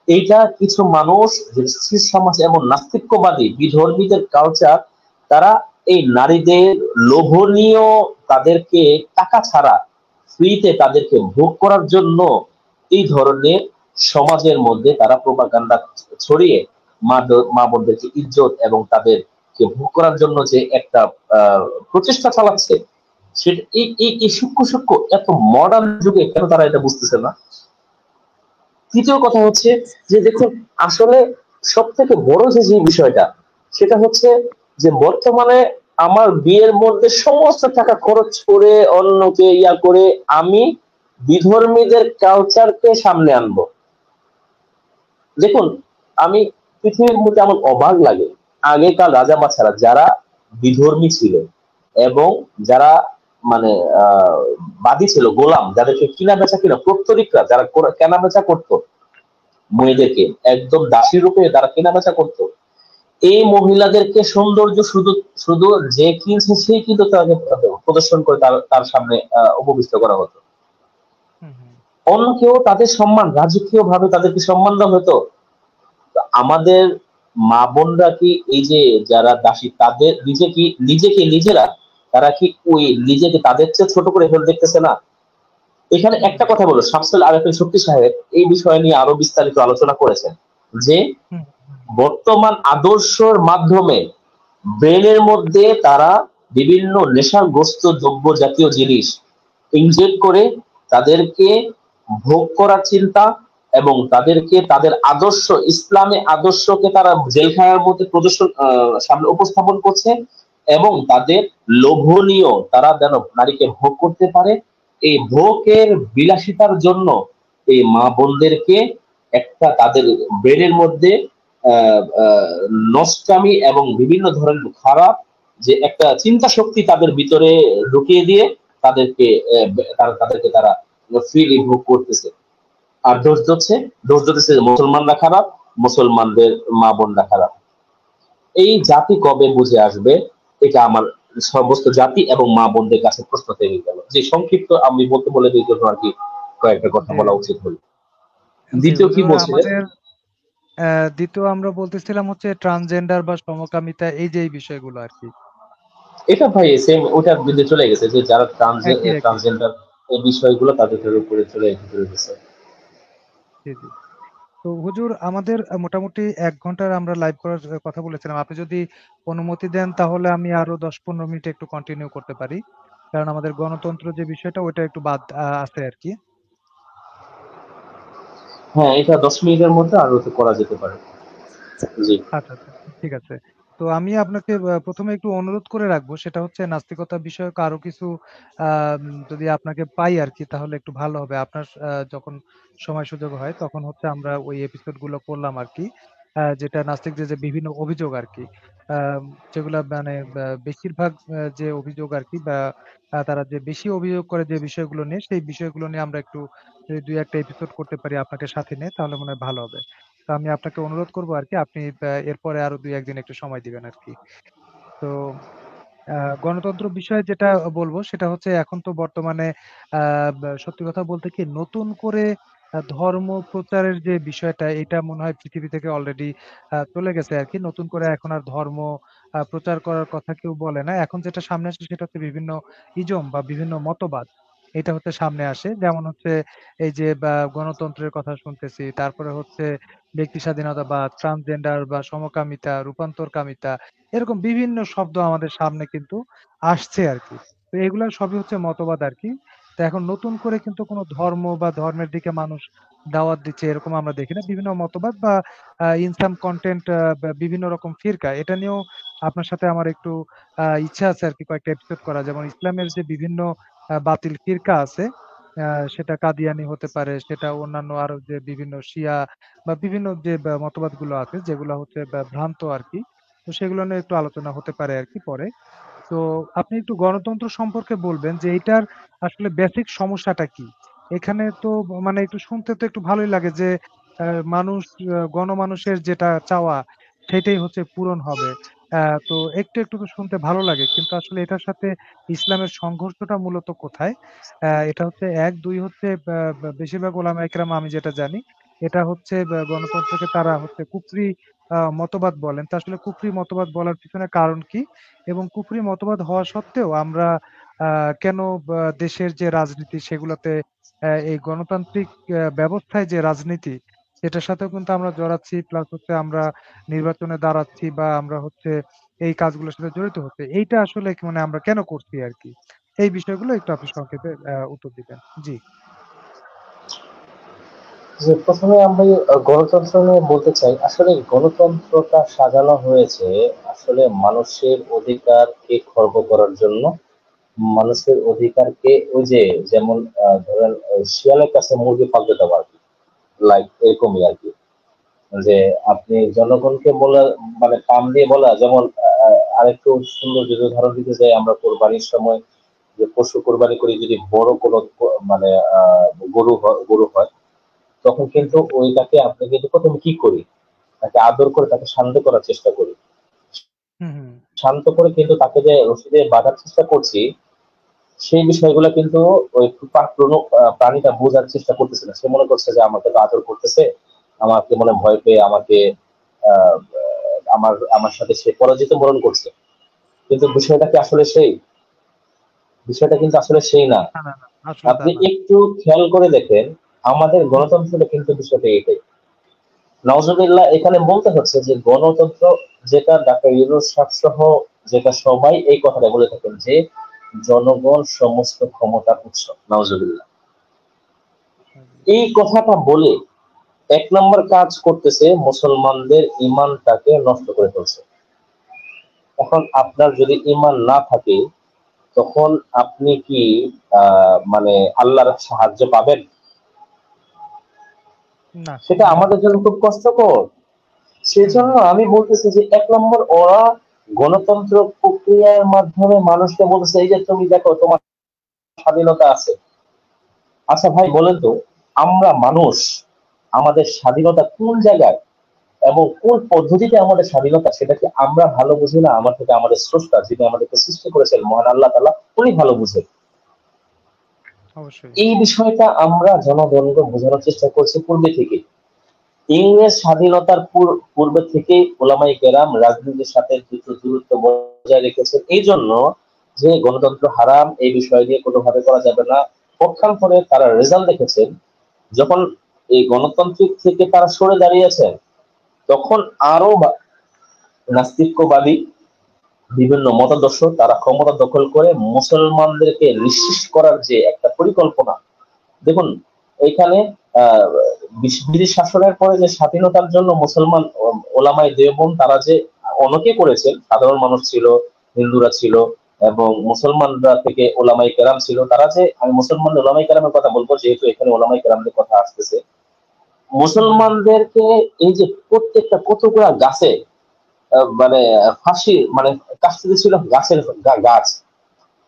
এইটা কিছু মানুষ যে খ্রিস্ট সমাজ এমন নাস্তিক্যবাদী বিধর্মীদের কালচার, তারা এই নারীদের লোভনীয়, তাদেরকে টাকা ছাড়া ফ্রিতে তাদেরকে ভোগ করার জন্য এই ধরনের সমাজের মধ্যে তারা প্রোপাগান্ডা ছড়িয়ে মা বোনদেরকে ইজ্জত এবং তাদেরকে ভোগ করার জন্য যে একটা প্রচেষ্টা চালাচ্ছে, সেটা এই সূক্ষ্ম সূক্ষ্ম এত মডার্ন যুগে কেন তারা এটা বুঝতেছে না? তৃতীয় কথা হচ্ছে যে দেখুন, আসলে সব থেকে বড় যে বিষয়টা, সেটা হচ্ছে যে বর্তমানে আমার বিয়ের মধ্যে সমস্ত টাকা খরচ করে অন্যকে ইয়া করে আমি বিধর্মীদের কালচারকে সামনে আনবো। দেখুন, আমি পৃথিবীর মধ্যে আমার অবাক লাগে, আগেকার রাজা বাচ্চারা যারা বিধর্মী ছিল এবং যারা মানে বাদী ছিল, গোলাম, যাদেরকে কিনা বেচা কিনা প্রত্যরিকরা যারা কেনা বেচা করতো মেয়েদেরকে, একদম দাসী রূপে তারা কেনা বেচা করতো, এই মহিলাদেরকে সৌন্দর্য শুধু শুধু যে কিনছে সেই কিন্তু তাকে প্রদর্শন করে তার তার সামনে উপবিষ্ট করা হতো। অন্য কেউ তাদের সম্মান রাজকীয় ভাবে তাদেরকে সম্মান দেওয়া হতো। আমাদের মা বোনরা কি এই যে যারা দাসী, তাদের নিজেকে নিজেরা তারা কি ওই নিজেকে তাদের চেয়ে ছোট করে ফেলে দেখতেছে না? এখানে একটা কথা বলো, শামসুল আরেফিন শক্তি সাহেব এই বিষয় নিয়ে আরো বিস্তারিত আলোচনা করেছেন যে বর্তমান আদর্শের মাধ্যমে ব্রেনের মধ্যে তারা বিভিন্ন নেশাগ্রস্ত দ্রব্য জাতীয় জিনিস ইনজেক্ট করে তাদেরকে ভোগ করার চিন্তা এবং তাদেরকে তাদের আদর্শ, ইসলামী আদর্শকে তারা জেলখানার মধ্যে প্রদর্শন সামনে উপস্থাপন করছে এবং তাদের লোভনীয়, তারা যেন নারীকে ভোগ করতে পারে, এই ভোগের বিলাসিতার জন্য এই মা বোনদেরকে একটা তাদের ব্রেনের মধ্যে নষ্টামি এবং বিভিন্ন ধরনের খারাপ যে একটা চিন্তা শক্তি তাদের ভিতরে ঢুকিয়ে দিয়ে তাদেরকে তাদেরকে তারা ফ্রিলি ভোগ করতেছে। আর দোষ দিচ্ছে মুসলমানরা খারাপ, মুসলমানদের মা বোনরা খারাপ। এই জাতি কবে বুঝে আসবে, এটা আমার সমস্ত জাতি এবং মা বোনদের কাছে প্রশ্ন থেকে গেল। যে সংক্ষিপ্ত আমি বলতে বলে এই জন্য আর কি কয়েকটা কথা বলা উচিত হল। দ্বিতীয় কি বলছিলেন? দ্বিতীয় আমরা বলতেছিলাম হচ্ছে ট্রান্সজেন্ডার বা সমকামিতা, এই যে এই বিষয়গুলো আর কি। এটা ভাই সেম ওটার বিরুদ্ধে চলে গেছে, যে যারা ট্রান্সজেন্ডার এই বিষয়গুলো তাদের উপরে চলে গেছে। তো হুজুর, আমাদের মোটামুটি 1 ঘন্টার আমরা লাইভ করার কথা বলেছিলাম। আপনি যদি অনুমতি দেন তাহলে আমি আরো 10-15 মিনিট একটু কন্টিনিউ করতে পারি, কারণ আমাদের গণতন্ত্র যে বিষয়টা ওইটা একটু বাদ আছে আর কি। হ্যাঁ, এটা 10 মিনিটের মধ্যে আরো করা যেতে পারে। জি আচ্ছা আচ্ছা, ঠিক আছে। তো আমি আপনাকে প্রথমে একটু অনুরোধ করে রাখবো, সেটা হচ্ছে নাস্তিকতা বিষয়ক আরো কিছু যদি আপনাকে পাই আর কি, তাহলে একটু ভালো হবে। আপনার যখন সময় সুযোগ হয় তখন হচ্ছে আমরা ওই এপিসোড গুলো করলাম আর কি, যেটা নাস্তিকদের যে বিভিন্ন অভিযোগ আর কি, যেগুলা মানে বেশিরভাগ যে অভিযোগ আর কি, বা তারা যে বেশি অভিযোগ করে যে বিষয়গুলো নিয়ে, সেই বিষয়গুলো নিয়ে আমরা একটু যদি 2-1টা এপিসোড করতে পারি আপনাকে সাথে নিয়ে, তাহলে মনে হয় ভালো হবে। তো আমি আপনাকে অনুরোধ করবো আর কি, আপনি এরপরে আরো 2-1 দিন একটু সময় দিবেন আর কি। তো গণতন্ত্র বিষয়ে যেটা বলবো সেটা হচ্ছে এখন তো বর্তমানে সত্যি কথা বলতে কি নতুন করে ধর্ম প্রচারের যে বিষয়টা এটা মনে হয় পৃথিবী থেকে অলরেডি চলে গেছে আর কি। নতুন করে এখন আর ধর্ম প্রচার করার কথা কেউ বলে না। এখন যেটা সামনে আসে সেটা হচ্ছে বিভিন্ন ইজম বা বিভিন্ন মতবাদ। এটা হচ্ছে সামনে আসে। যেমন হচ্ছে এই যে গণতন্ত্রের কথা শুনতেছি। তারপরে হচ্ছে ব্যক্তি স্বাধীনতা বা ট্রান্সজেন্ডার বা সমকামিতা, রূপান্তরকামিতা এরকম বিভিন্ন শব্দ আমাদের সামনে কিন্তু আসছে আরকি। তো এগুলা সবই হচ্ছে মতবাদ আরকি। তো এখন নতুন করে কিন্তু কোনো ধর্ম বা ধর্মের দিকে মানুষ দাওয়াত দিচ্ছে এরকম আমরা দেখি না। বিভিন্ন মতবাদ বা ইন সাম কনটেন্ট বিভিন্ন রকম ফিরকা এটা নিয়েও আপনার সাথে আমার একটু ইচ্ছা আছে আরকি কয়েকটা এপিসোড করা। যেমন ইসলামের যে বিভিন্ন বাতিল ফিরকা আছে সেটা কাদিয়ানী হতে পারে, সেটা অন্যান্য আরো যে বিভিন্ন শিয়া বা বিভিন্ন যে মতবাদগুলো আছে যেগুলা হচ্ছে ভ্রান্ত আরকি। তো সেগুলো নিয়ে একটু আলোচনা হতে পারে আরকি পরে। তো আপনি একটু গণতন্ত্র সম্পর্কে বলবেন যে এইটার আসলে বেসিক সমস্যাটা কি? এখানে তো মানে একটু শুনতে তো একটু ভালোই লাগে যে মানুষ গণমানুষের যেটা চাওয়া সেটাই হচ্ছে পূরণ হবে। তো একটু তো শুনতে ভালো লাগে। কিন্তু আসলে এটার সাথে ইসলামের সংঘর্ষটা মূলত কোথায়? এটা হচ্ছে ১, ২ হচ্ছে বা বা বেশিরভাগ ওলামায়ে কেরাম আমি যেটা জানি, এটা হচ্ছে গণতন্ত্রকে তারা হচ্ছে কুফরি মতবাদ বলেন। তো আসলে কুফরি মতবাদ বলার পিছনে কারণ কি? এবং কুফরি মতবাদ হওয়া সত্ত্বেও আমরা আ কেন দেশের যে রাজনীতি সেগুলাতে এই গণতান্ত্রিক ব্যবস্থায় যে রাজনীতি সেটার সাথেও কিন্তু আমরা জড়াচ্ছি। প্লাস হচ্ছে আমরা নির্বাচনে দাঁড়াচ্ছি বা আমরা হচ্ছে এই কাজগুলোর সাথে জড়িত হচ্ছি। এইটা আসলে মানে আমরা কেন করছি আরকি? এই বিষয়গুলো একটু আপনি সংক্ষেপে উত্তর দিবেন। জি। যে প্রথমে আমি গণতন্ত্র নিয়ে বলতে চাই, আসলে গণতন্ত্রটা সাজানো হয়েছে আসলে মানুষের অধিকারকে খর্ব করার জন্য। মানুষের অধিকারকে ওই যে যেমন ধরেন শিয়ালের কাছে মুরগি পালতে দেওয়া আর কি, লাইক এরকমই আর কি। যে আপনি জনগণকে বলা মানে কাম দিয়ে বলা, যেমন আরেকটু সুন্দর যদি উদাহরণ দিতে চাই, আমরা কোরবানির সময় যে পশু কোরবানি করি, যদি বড় কোনো মানে গরু হয়, তখন হুম, কিন্তু হুম, ওইটাকে আপনি কিন্তু প্রথমে কি করি, তাকে আদর করে তাকে শান্ত করার চেষ্টা করি। হুম, হুম। শান্ত করে কিন্তু তাকে যে রশি দিয়ে বাঁধার চেষ্টা করছি, সেই বিষয়গুলো কিন্তু ওই প্রাণীটা বোঝার চেষ্টা করতেছে না। সে মনে করছে যে আমাকে তো আদর করতেছে, আমাকে মনে ভয় পেয়ে আমাকে আহ আমার আমার সাথে সে পরাজিত বরণ করছে। কিন্তু বিষয়টা কিন্তু আসলে সেই না। না, না, না। আসলে তা আপনি না। একটু খেয়াল করে দেখেন, আমাদের হুম, হুম। গণতন্ত্রটা কিন্তু বিষয়টা এটাই। নওজুবিল্লাহ এখানে বলতে হচ্ছে যে গণতন্ত্র, যেটা ডাক্তার ইউনূস সাহেব সহ যেটা সবাই এই কথাটা বলে থাকেন যে জনগণ সমস্ত ক্ষমতার উৎস। নওজুবিল্লাহ এই কথাটা বলে ১ নম্বর কাজ করতেছে, মুসলমানদের ঈমানটাকে নষ্ট করে ফেলছে। এখন আপনার যদি ঈমান না থাকে, তখন আপনি কি মানে আল্লাহর সাহায্য পাবেন? না, সেটা পাবেন না। আমাদের জন্য খুব কষ্টকর। হুম, সেজন্য হুম। আমি বলতেছি যে ১ নম্বর, ওরা গণতন্ত্র প্রক্রিয়ার মাধ্যমে মানুষকে বলতেছে এই যে তুমি দেখো তোমার স্বাধীনতা আছে। আচ্ছা ভাই বলেন তো, আমরা মানুষ, আমাদের স্বাধীনতা কোন জায়গায় এবং কোন পদ্ধতিতে আমাদের স্বাধীনতা, সেটা কি আমরা ভালো বুঝি না? আমার থেকে আমাদের স্রষ্টা, যিনি আমাদেরকে সৃষ্টি করেছেন, মহান আল্লাহ তাআলা, উনি ভালো বুঝেন। অবশ্যই। এই বিষয়টা আমরা জনগণকে বোঝানোর চেষ্টা করছি পূর্বে থেকে। ইংরেজ স্বাধীনতার পূর্বে থেকেই ওলামায়ে কেরাম রাজনীতির সাথে দূরত্ব বজায় রেখেছেন, এই জন্য যে গণতন্ত্র হারাম, এই বিষয় নিয়ে কোনোভাবে করা যাবে না। পক্ষান্তরে তারা রেজাল্ট দেখেছেন, যখন এই গণতান্ত্রিক থেকে তারা সরে দাঁড়িয়েছেন, তখন আরো নাস্তিক্যবাদী বিভিন্ন মতাদর্শ তারা ক্ষমতা দখল করে মুসলমানদেরকে নিঃশেষ করার যে একটা পরিকল্পনা। দেখুন, এখানে আহ ব্রিটিশ শাসনের পরে যে স্বাধীনতার জন্য মুসলমান ওলামায়ে দেওবন্দ তারা যে অনেকে করেছেন, সাধারণ মানুষ ছিল, হিন্দুরা ছিল এবং মুসলমানরা থেকে ওলামায়ে কেরাম ছিল, তারা যে, আমি মুসলমান ওলামায়ে কেরামের কথা বলবো যেহেতু এখানে ওলামায়ে কেরামদের কথা আসতেছে, হুম, হুম। মুসলমানদেরকে এই যে প্রত্যেকটা কতগুলা গাছে মানে ফাঁসি মানে কাস্তে ছিল গাছের গাছ,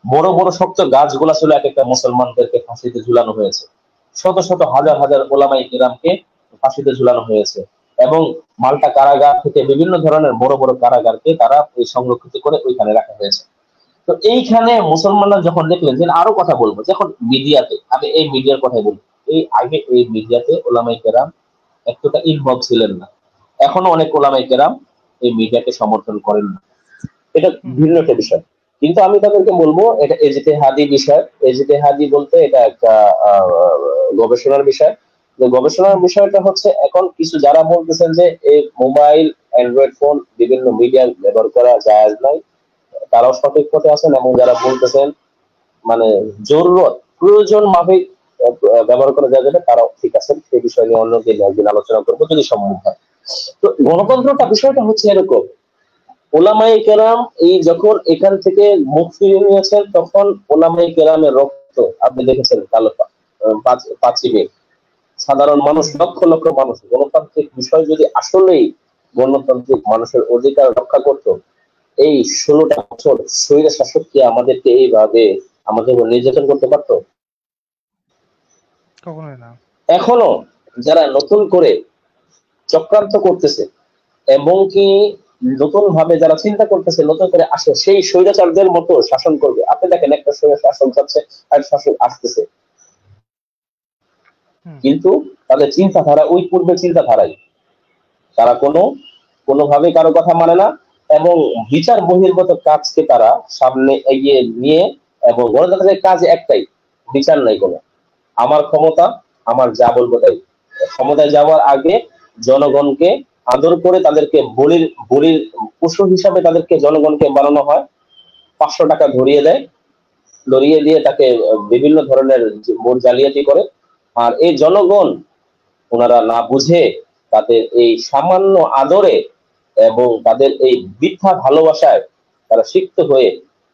বড় বড় শক্ত গাছগুলা ছিল, এক একটা মুসলমানদেরকে ফাঁসিতে ঝুলানো হয়েছে। শত শত হাজার হাজার ওলামায়ে কেরামকে ফাঁসিতে ঝুলানো হয়েছে। এবং মাল্টা কারাগার থেকে বিভিন্ন ধরনের বড় বড় কারাগারকে তারা ওই সংরক্ষিত করে ওইখানে রাখা হয়েছে। তো এইখানে মুসলমানরা যখন দেখলেন যে আরো কথা বলবো, যখন মিডিয়াতে, আমি এই মিডিয়ার কথাই বলবো, এই আগে এই মিডিয়াতে ওলামায়ে কেরাম এতটা ইনভলভ ছিলেন না। এখনো অনেক ওলামায়ে কেরাম এই মিডিয়াকে সমর্থন করেন না, এটা ভিন্ন একটা বিষয়। কিন্তু আমি তাদেরকে বলবো এটা ইজতিহাদি বিষয়। ইজতিহাদি বলতে এটা একটা আহ, গবেষণার বিষয়। যে গবেষণার বিষয়টা হচ্ছে এখন কিছু যারা বলতেছেন যে এই মোবাইল, অ্যান্ড্রয়েড ফোন, বিভিন্ন মিডিয়া ব্যবহার করা জায়েজ নাই, তারাও সঠিক পথে আছেন। এবং যারা বলতেছেন মানে জরুরত, প্রয়োজন মাফিক ব্যবহার করা যায় যেটা, তারাও ঠিক আছেন। সেই বিষয় নিয়ে অন্যদিন একদিন আলোচনা করবো যদি সম্ভব হয়। তো গণতন্ত্রটা বিষয়টা হচ্ছে এরকম, ওলামায়ে কেরাম এই যখন এখান থেকে মুখ ফিরিয়ে নিয়েছেন, তখন ওলামায়ে কেরামের রক্ত আপনি দেখেছেন কালো 5ই মে সাধারণ মানুষ, লক্ষ লক্ষ মানুষ, গণতান্ত্রিক বিষয় যদি আসলেই গণতান্ত্রিক মানুষের অধিকার রক্ষা করত, এই 16টা বছর স্বৈর শাসক কি আমাদেরকে এইভাবে আমাদের উপর নির্যাতন করতে পারতো? কখনোই না। এখনো যারা নতুন করে চক্রান্ত করতেছে এবং কি নতুন ভাবে যারা চিন্তা করতেছে নতুন করে আসে সেই স্বৈরাচারদের মতো শাসন করবে, আপনি দেখেন একটা স্বৈর শাসন যাচ্ছে আর শাসন আসতেছে, কিন্তু তাদের চিন্তাধারা ওই পূর্বে চিন্তাধারাই, তারা কোনোভাবে কারো কথা মানে না এবং বিচার বহির্ভূত কাজকে তারা সামনে এগিয়ে নিয়ে, এবং গণতন্ত্রের কাজ একটাই, বিচার নাই কোনো, আমার ক্ষমতা, আমার যা বলবো তাই। ক্ষমতায় যাওয়ার আগে জনগণকে আদর করে তাদেরকে বলির পশু হিসাবে তাদেরকে জনগণকে বানানো হয়, 500 টাকা ধরিয়ে দিয়ে তাকে বিভিন্ন ধরনের মোট জালিয়াতি করে। আর এই জনগণ ওনারা না বুঝে তাদের এই সামান্য আদরে এবং তাদের এই বৃথা ভালোবাসায় তারা সিক্ত হয়ে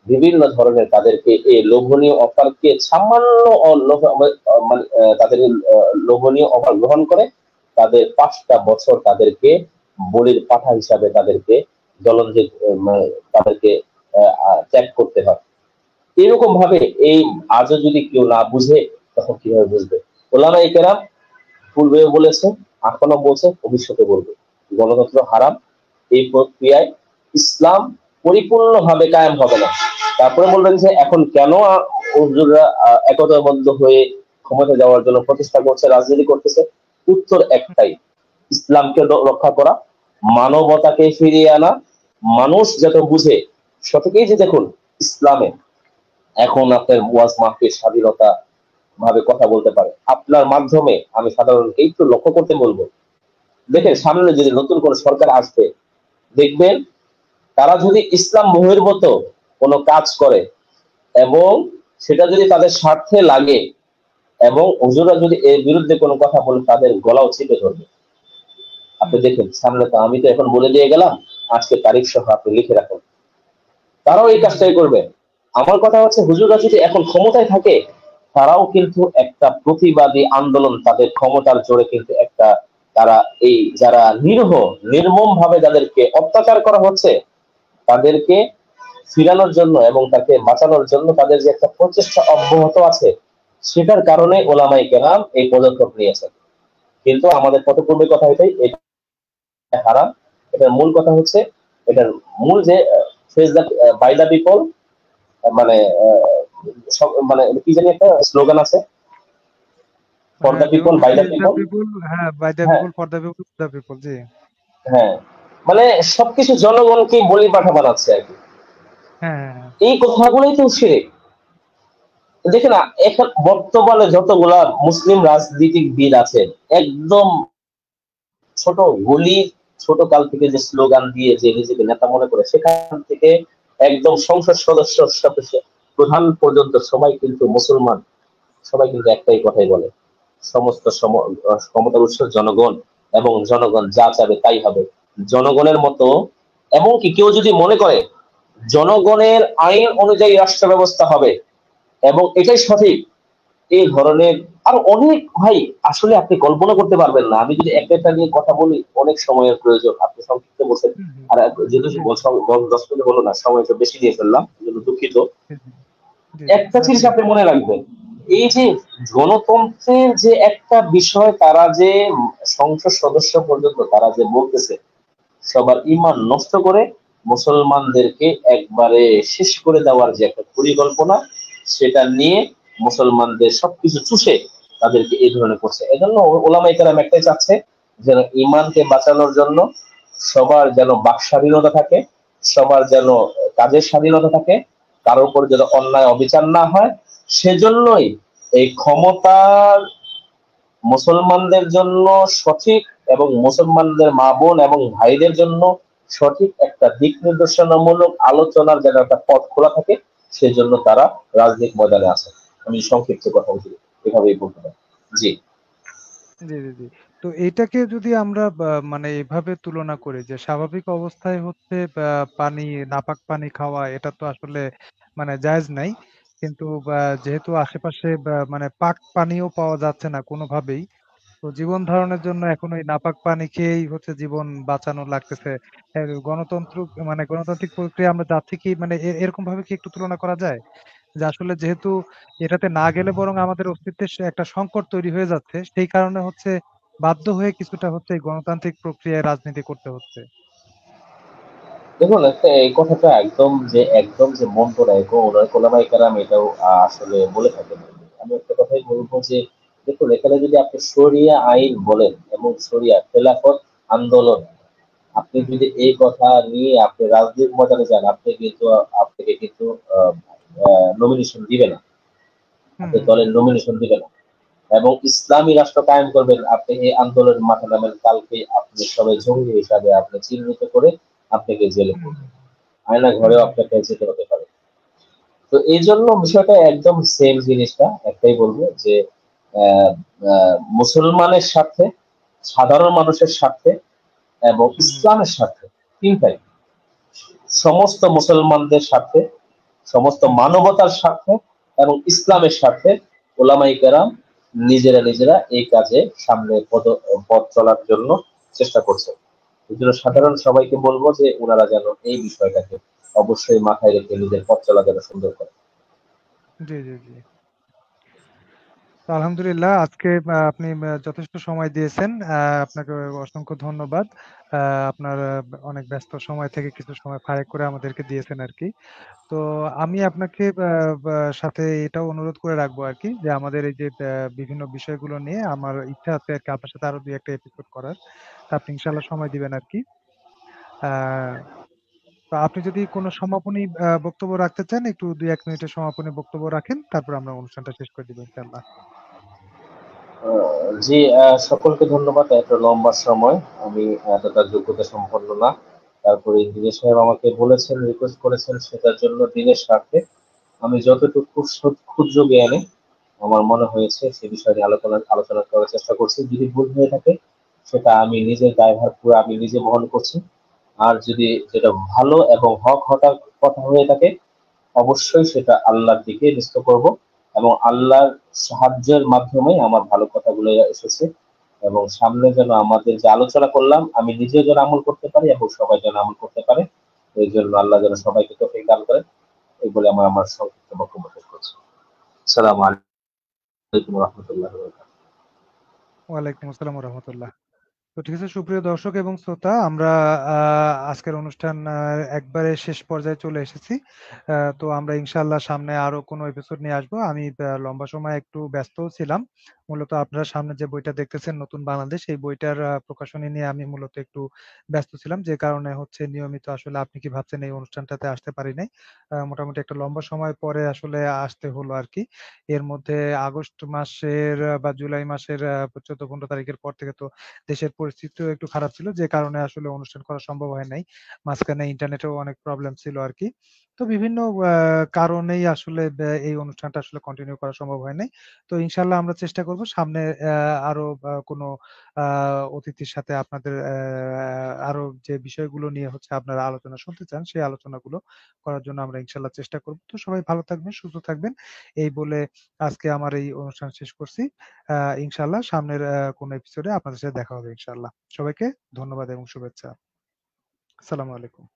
বিভিন্ন ধরনের তাদেরকে এই লোভনীয় অফারকে সামান্য মানে তাদের লোভনীয় অফার গ্রহণ করে তাদের 5টা বছর তাদেরকে বলির পাঠা হিসাবে তাদেরকে জলঞ্জে তাদেরকে ত্যাগ করতে হয়। এরকম ভাবে এই আজও যদি কেউ না বুঝে তখন কিভাবে বুঝবে? ওলামায়ে কেরাম পূর্বেও বলেছে, এখনো বলছে, ভবিষ্যতে বলবে, গণতন্ত্র হারাম, এই প্রক্রিয়ায় ইসলাম পরিপূর্ণভাবে কায়েম হবে না। তারপরে বলবেন যে এখন কেন হুজুররা একতাবদ্ধ হয়ে ক্ষমতা যাওয়ার জন্য প্রচেষ্টা করছে, রাজনীতি করতেছে? উত্তর একটাই, ইসলামকে রক্ষা করা, মানবতাকে ফিরিয়ে আনা, মানুষ যত বুঝে সঠিকই। যে দেখুন ইসলামে এখন আপনার ওয়াজ মাহফিল স্বাধীনতা ভাবে কথা বলতে পারে, আপনার মাধ্যমে আমি সাধারণকে একটু লক্ষ্য করতে বলবো। দেখেন সামনে যদি নতুন কোন সরকার আসবে, দেখবেন তারা যদি ইসলাম বহির্ভূত কোনো কাজ করে এবং সেটা যদি তাদের স্বার্থে লাগে এবং হুজুরা যদি এর বিরুদ্ধে কোনো কথা বলে, তাদের গলাও চেপে ধরবে। আপনি দেখেন সামনে, তো আমি তো এখন বলে দিয়ে গেলাম, আজকে তারিখ সহ আপনি লিখে রাখুন, তারাও এই কাজটাই করবে। আমার কথা হচ্ছে হুজুররা যদি এখন ক্ষমতায় থাকে, তারাও কিন্তু একটা প্রতিবাদী আন্দোলন, তাদের ক্ষমতার জোরে কিন্তু একটা, তারা এই যারা নির্মম ভাবে যাদেরকে অত্যাচার করা হচ্ছে তাদেরকে ফিরানোর জন্য এবং তাকে বাঁচানোর জন্য তাদের যে একটা প্রচেষ্টা অব্যাহত আছে, সেটার কারণে ওলামায়ে কেরাম এই পদক্ষেপ নিয়েছেন। কিন্তু আমাদের পূর্বে কথা এটাই, এটা হারাম। এটার মূল কথা হচ্ছে, এটার মূল যে face the by the people, মানে মানে কি জানি একটা স্লোগান আছে, for the people by the people. হ্যাঁ, বাই দ্য হ্যাঁ people for the people the people, জি। হ্যাঁ, মানে সবকিছু জনগণকে বলি পাঠা বানাচ্ছে আর কি। হ্যাঁ, এই কথাগুলোই তো শিরক। দেখেন এখন বর্তমানে যতগুলা মুসলিম রাজনীতিবিদ আছেন, একদম ছোট গলি, ছোট কাল থেকে যে স্লোগান দিয়ে যে নিজেকে নেতা মনে করে, সেখান থেকে একদম সংসদ সদস্য প্রধান পর্যন্ত সবাই কিন্তু মুসলমান, সবাই কিন্তু একটাই কথাই বলে, সমস্ত ক্ষমতার উৎস জনগণ এবং জনগণ যা চাবে তাই হবে। জনগণের মতো, এবং কি কেউ যদি মনে করে জনগণের আইন অনুযায়ী রাষ্ট্র ব্যবস্থা হবে এবং এটাই সঠিক, এই ধরনের আরো অনেক, ভাই আসলে আপনি কল্পনা করতে পারবেন না। আমি যদি একটা নিয়ে কথা বলি অনেক সময়ের প্রয়োজন, আপনি সংক্ষিপ্ত বলছেন। আর যেহেতু 10 মিনিট হলো না, সময় তো বেশি দিয়ে ফেললাম, এজন্য দুঃখিত। একটা জিনিস আপনি মনে রাখবেন, এই যে গণতন্ত্রের যে একটা বিষয়, তারা যে সংসদ সদস্য পর্যন্ত তারা যে বলতেছে সবার ঈমান নষ্ট করে মুসলমানদেরকে একবারে শেষ করে দেওয়ার যে একটা পরিকল্পনা, সেটা নিয়ে মুসলমানদের সবকিছু চুষে তাদেরকে এই ধরনের করছে। এজন্য ওলামায়ে কেরাম একটাই চাচ্ছে, যেন ইমানকে বাঁচানোর জন্য সবার যেন বাক স্বাধীনতা থাকে, সবার যেন কাজের স্বাধীনতা থাকে, কারোর উপর যেন অন্যায় অবিচার না হয়। সেজন্যই এই ক্ষমতার মুসলমানদের জন্য সঠিক এবং মুসলমানদের মা বোন এবং ভাইদের জন্য সঠিক একটা দিক নির্দেশনামূলক আলোচনার যেন একটা পথ খোলা থাকে, সেজন্য তারা রাজনৈতিক ময়দানে আছে। আমি সংক্ষিপ্ত কথা বলি, এভাবেই বলতে পারি। জি জি, জি, জি। তো এইটাকে যদি আমরা মানে এভাবে তুলনা করি যে স্বাভাবিক অবস্থায় হচ্ছে পানি, নাপাক পানি খাওয়া এটা তো আসলে মানে জায়েজ নাই। কিন্তু যেহেতু আশেপাশে মানে পাক পানিও পাওয়া যাচ্ছে না কোনোভাবেই, তো জীবন ধারণের জন্য এখন ওই নাপাক পানি খেয়েই হচ্ছে জীবন বাঁচানো লাগতেছে। গণতন্ত্র মানে গণতান্ত্রিক প্রক্রিয়া আমরা যাচ্ছি কি মানে এরকম ভাবে কি একটু তুলনা করা যায়? যে আসলে যেহেতু এটাতে না গেলে বরং আমাদের অস্তিত্বের একটা সংকট তৈরি হয়ে যাচ্ছে, সেই কারণে হচ্ছে বাধ্য হয়ে কিছুটা হচ্ছে এই গণতান্ত্রিক প্রক্রিয়ায় রাজনীতি করতে হচ্ছে। দেখুন, একটা এই কথাটা একদম যে মন্দ না, এরকম ওলামায়ে কেরাম এটাও আসলে বলে থাকেন। আমি একটা কথাই বলবো যে, দেখুন, এখানে যদি আপনি শরিয়া আইন বলেন এবং শরিয়া খেলাফত আন্দোলন, আপনি হুম, হুম, যদি এই কথা নিয়ে আপনি রাজনৈতিক ময়দানে যান, আপনাকে কিন্তু নমিনেশন দিবে না, হুম, আপনি হুম, দলের নমিনেশন দিবে না। এবং ইসলামী রাষ্ট্র কায়েম করবেন, আপনি এই আন্দোলনের মাঠে নামেন, কালকে আপনি সবাই জঙ্গি হিসাবে আপনি চিহ্নিত করে আপনাকে জেলে হুম, পড়বে, হুম, আয়না হুম, ঘরেও হুম, আপনাকে যেতে হতে পারে। তো এই জন্য বিষয়টা একদম সেম জিনিসটা, একটাই বলবো যে আহ, মুসলমানের সাথে, সাধারণ মানুষের সাথে এবং হুম, হুম, ইসলামের সাথে, তিনটাই, সমস্ত মুসলমানদের সাথে, সমস্ত হুম, হুম, মানবতার সাথে এবং হুম, ইসলামের সাথে ওলামায়ে কেরাম নিজেরা নিজেরা এই কাজে সামনে পথ চলার জন্য চেষ্টা করছে। এই জন্য হুম, সাধারণ হুম। সবাইকে বলবো যে ওনারা যেন এই বিষয়টাকে অবশ্যই মাথায় রেখে নিজের পথ চলা যেন সুন্দর করে। জি, জি, জি। তো আলহামদুলিল্লাহ আজকে আপনি যথেষ্ট সময় দিয়েছেন। আপনাকে অসংখ্য ধন্যবাদ। আপনার অনেক ব্যস্ত সময় থেকে কিছু সময় ফারাক করে আমাদেরকে দিয়েছেন আরকি। তো আমি আপনাকে সাথে এটাও অনুরোধ করে রাখবো আরকি যে আমাদের এই যে বিভিন্ন বিষয়গুলো নিয়ে আমার ইচ্ছা আছে আরকি আপনার সাথে আরো ২-১ টা এপিসোড করার। তা আপনি ইনশাআল্লাহ সময় দিবেন আরকি। আ তো আপনি যদি কোনো সমাপনী বক্তব্য রাখতে চান একটু ২-১ মিনিটের সমাপনী বক্তব্য রাখেন। তারপর আমরা অনুষ্ঠানটা শেষ করে দিব ইনশাআল্লাহ। জি, সকলকে ধন্যবাদ। এত লম্বা সময় আমি এতটা যোগ্যতা সম্পন্ন না। তারপরে ইঞ্জিনিয়ার সাহেব আমাকে বলেছেন, রিকোয়েস্ট করেছেন, সেটার জন্য দিনের স্বার্থে আমি যতটুকু ক্ষুদ্র জ্ঞানে আমার মনে হয়েছে সে বিষয়ে নিয়ে আলোচনা করার চেষ্টা করছি। যদি ভুল হয়ে থাকে সেটা আমি নিজের দায়ভার পুরো আমি নিজে বহন করছি। আর যদি যেটা ভালো এবং হক হঠাৎ কথা হয়ে থাকে, অবশ্যই সেটা আল্লাহর দিকে ন্যস্ত করব এবং আল্লাহর সাহায্যের মাধ্যমে আমার ভালো কথাগুলো এসেছে। এবং সামনে যেন আমাদের যে আলোচনা করলাম আমি নিজেও যেন আমল করতে পারি এবং সবাই যেন আমল করতে পারে, এই জন্য আল্লাহ যেন সবাইকে তৌফিক দান করেন। এই বলে আমার সংক্ষিপ্ত বক্তব্য শেষ করছি। আসসালামু আলাইকুম রহমতুল্লাহ। ওয়ালাইকুম আসসালাম ওয়া রাহমাতুল্লাহ। তো ঠিক আছে সুপ্রিয় দর্শক এবং শ্রোতা আমরা আজকের অনুষ্ঠান একবারে শেষ পর্যায়ে চলে এসেছি। তো আমরা ইনশাআল্লাহ সামনে আরো কোনো এপিসোড নিয়ে আসবো। আমি লম্বা সময় একটু ব্যস্তও ছিলাম। মূলত আপনারা সামনে যে বইটা দেখতেছেন নতুন বাংলাদেশ এই বইটার প্রকাশনী নিয়ে আমি মূলত একটু ব্যস্ত ছিলাম। যে কারণে হচ্ছে নিয়মিত আসলে আপনি কি ভাবছেন এই অনুষ্ঠানটাতে আসতে পারি নাই। মোটামুটি একটা লম্বা সময় পরে আসলে আসতে হলো আরকি। এর মধ্যে আগস্ট মাসের বা জুলাই মাসের ১৪-১৫ তারিখের পর থেকে তো দেশের পরিস্থিতিও একটু খারাপ ছিল যে কারণে আসলে অনুষ্ঠান করা সম্ভব হয় নাই। মাঝখানে ইন্টারনেটেও অনেক প্রবলেম ছিল আরকি। তো বিভিন্ন কারণেই আসলে এই অনুষ্ঠানটা আসলে কন্টিনিউ করা সম্ভব হয় নাই। তো ইনশাআল্লাহ আমরা চেষ্টা করব সামনে আরো কোনো আ অতিথির সাথে আপনাদের আরো যে বিষয়গুলো নিয়ে হচ্ছে আপনারা আলোচনা শুনতে চান সেই আলোচনাগুলো করার জন্য আমরা ইনশাআল্লাহ চেষ্টা করব। তো সবাই ভালো থাকবেন, সুস্থ থাকবেন। এই বলে আজকে আমার এই অনুষ্ঠান শেষ করছি। আ ইনশাআল্লাহ সামনের কোনো এপিসোডে আপনাদের সাথে দেখা হবে ইনশাআল্লাহ। সবাইকে ধন্যবাদ এবং শুভেচ্ছা। আসসালামু আলাইকুম।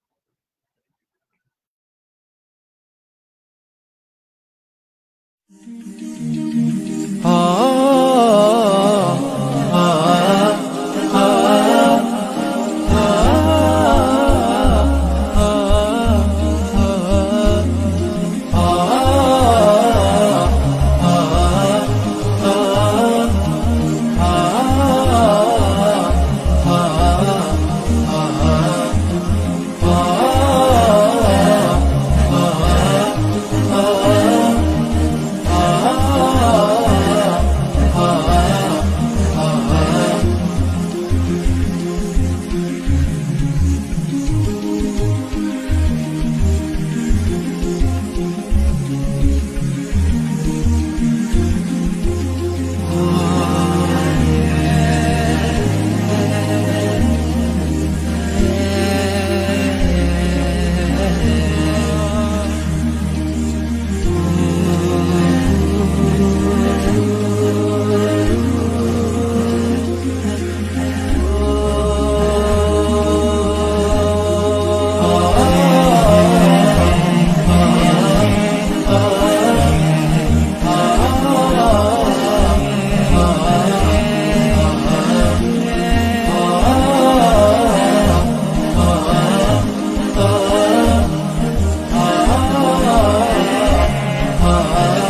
আর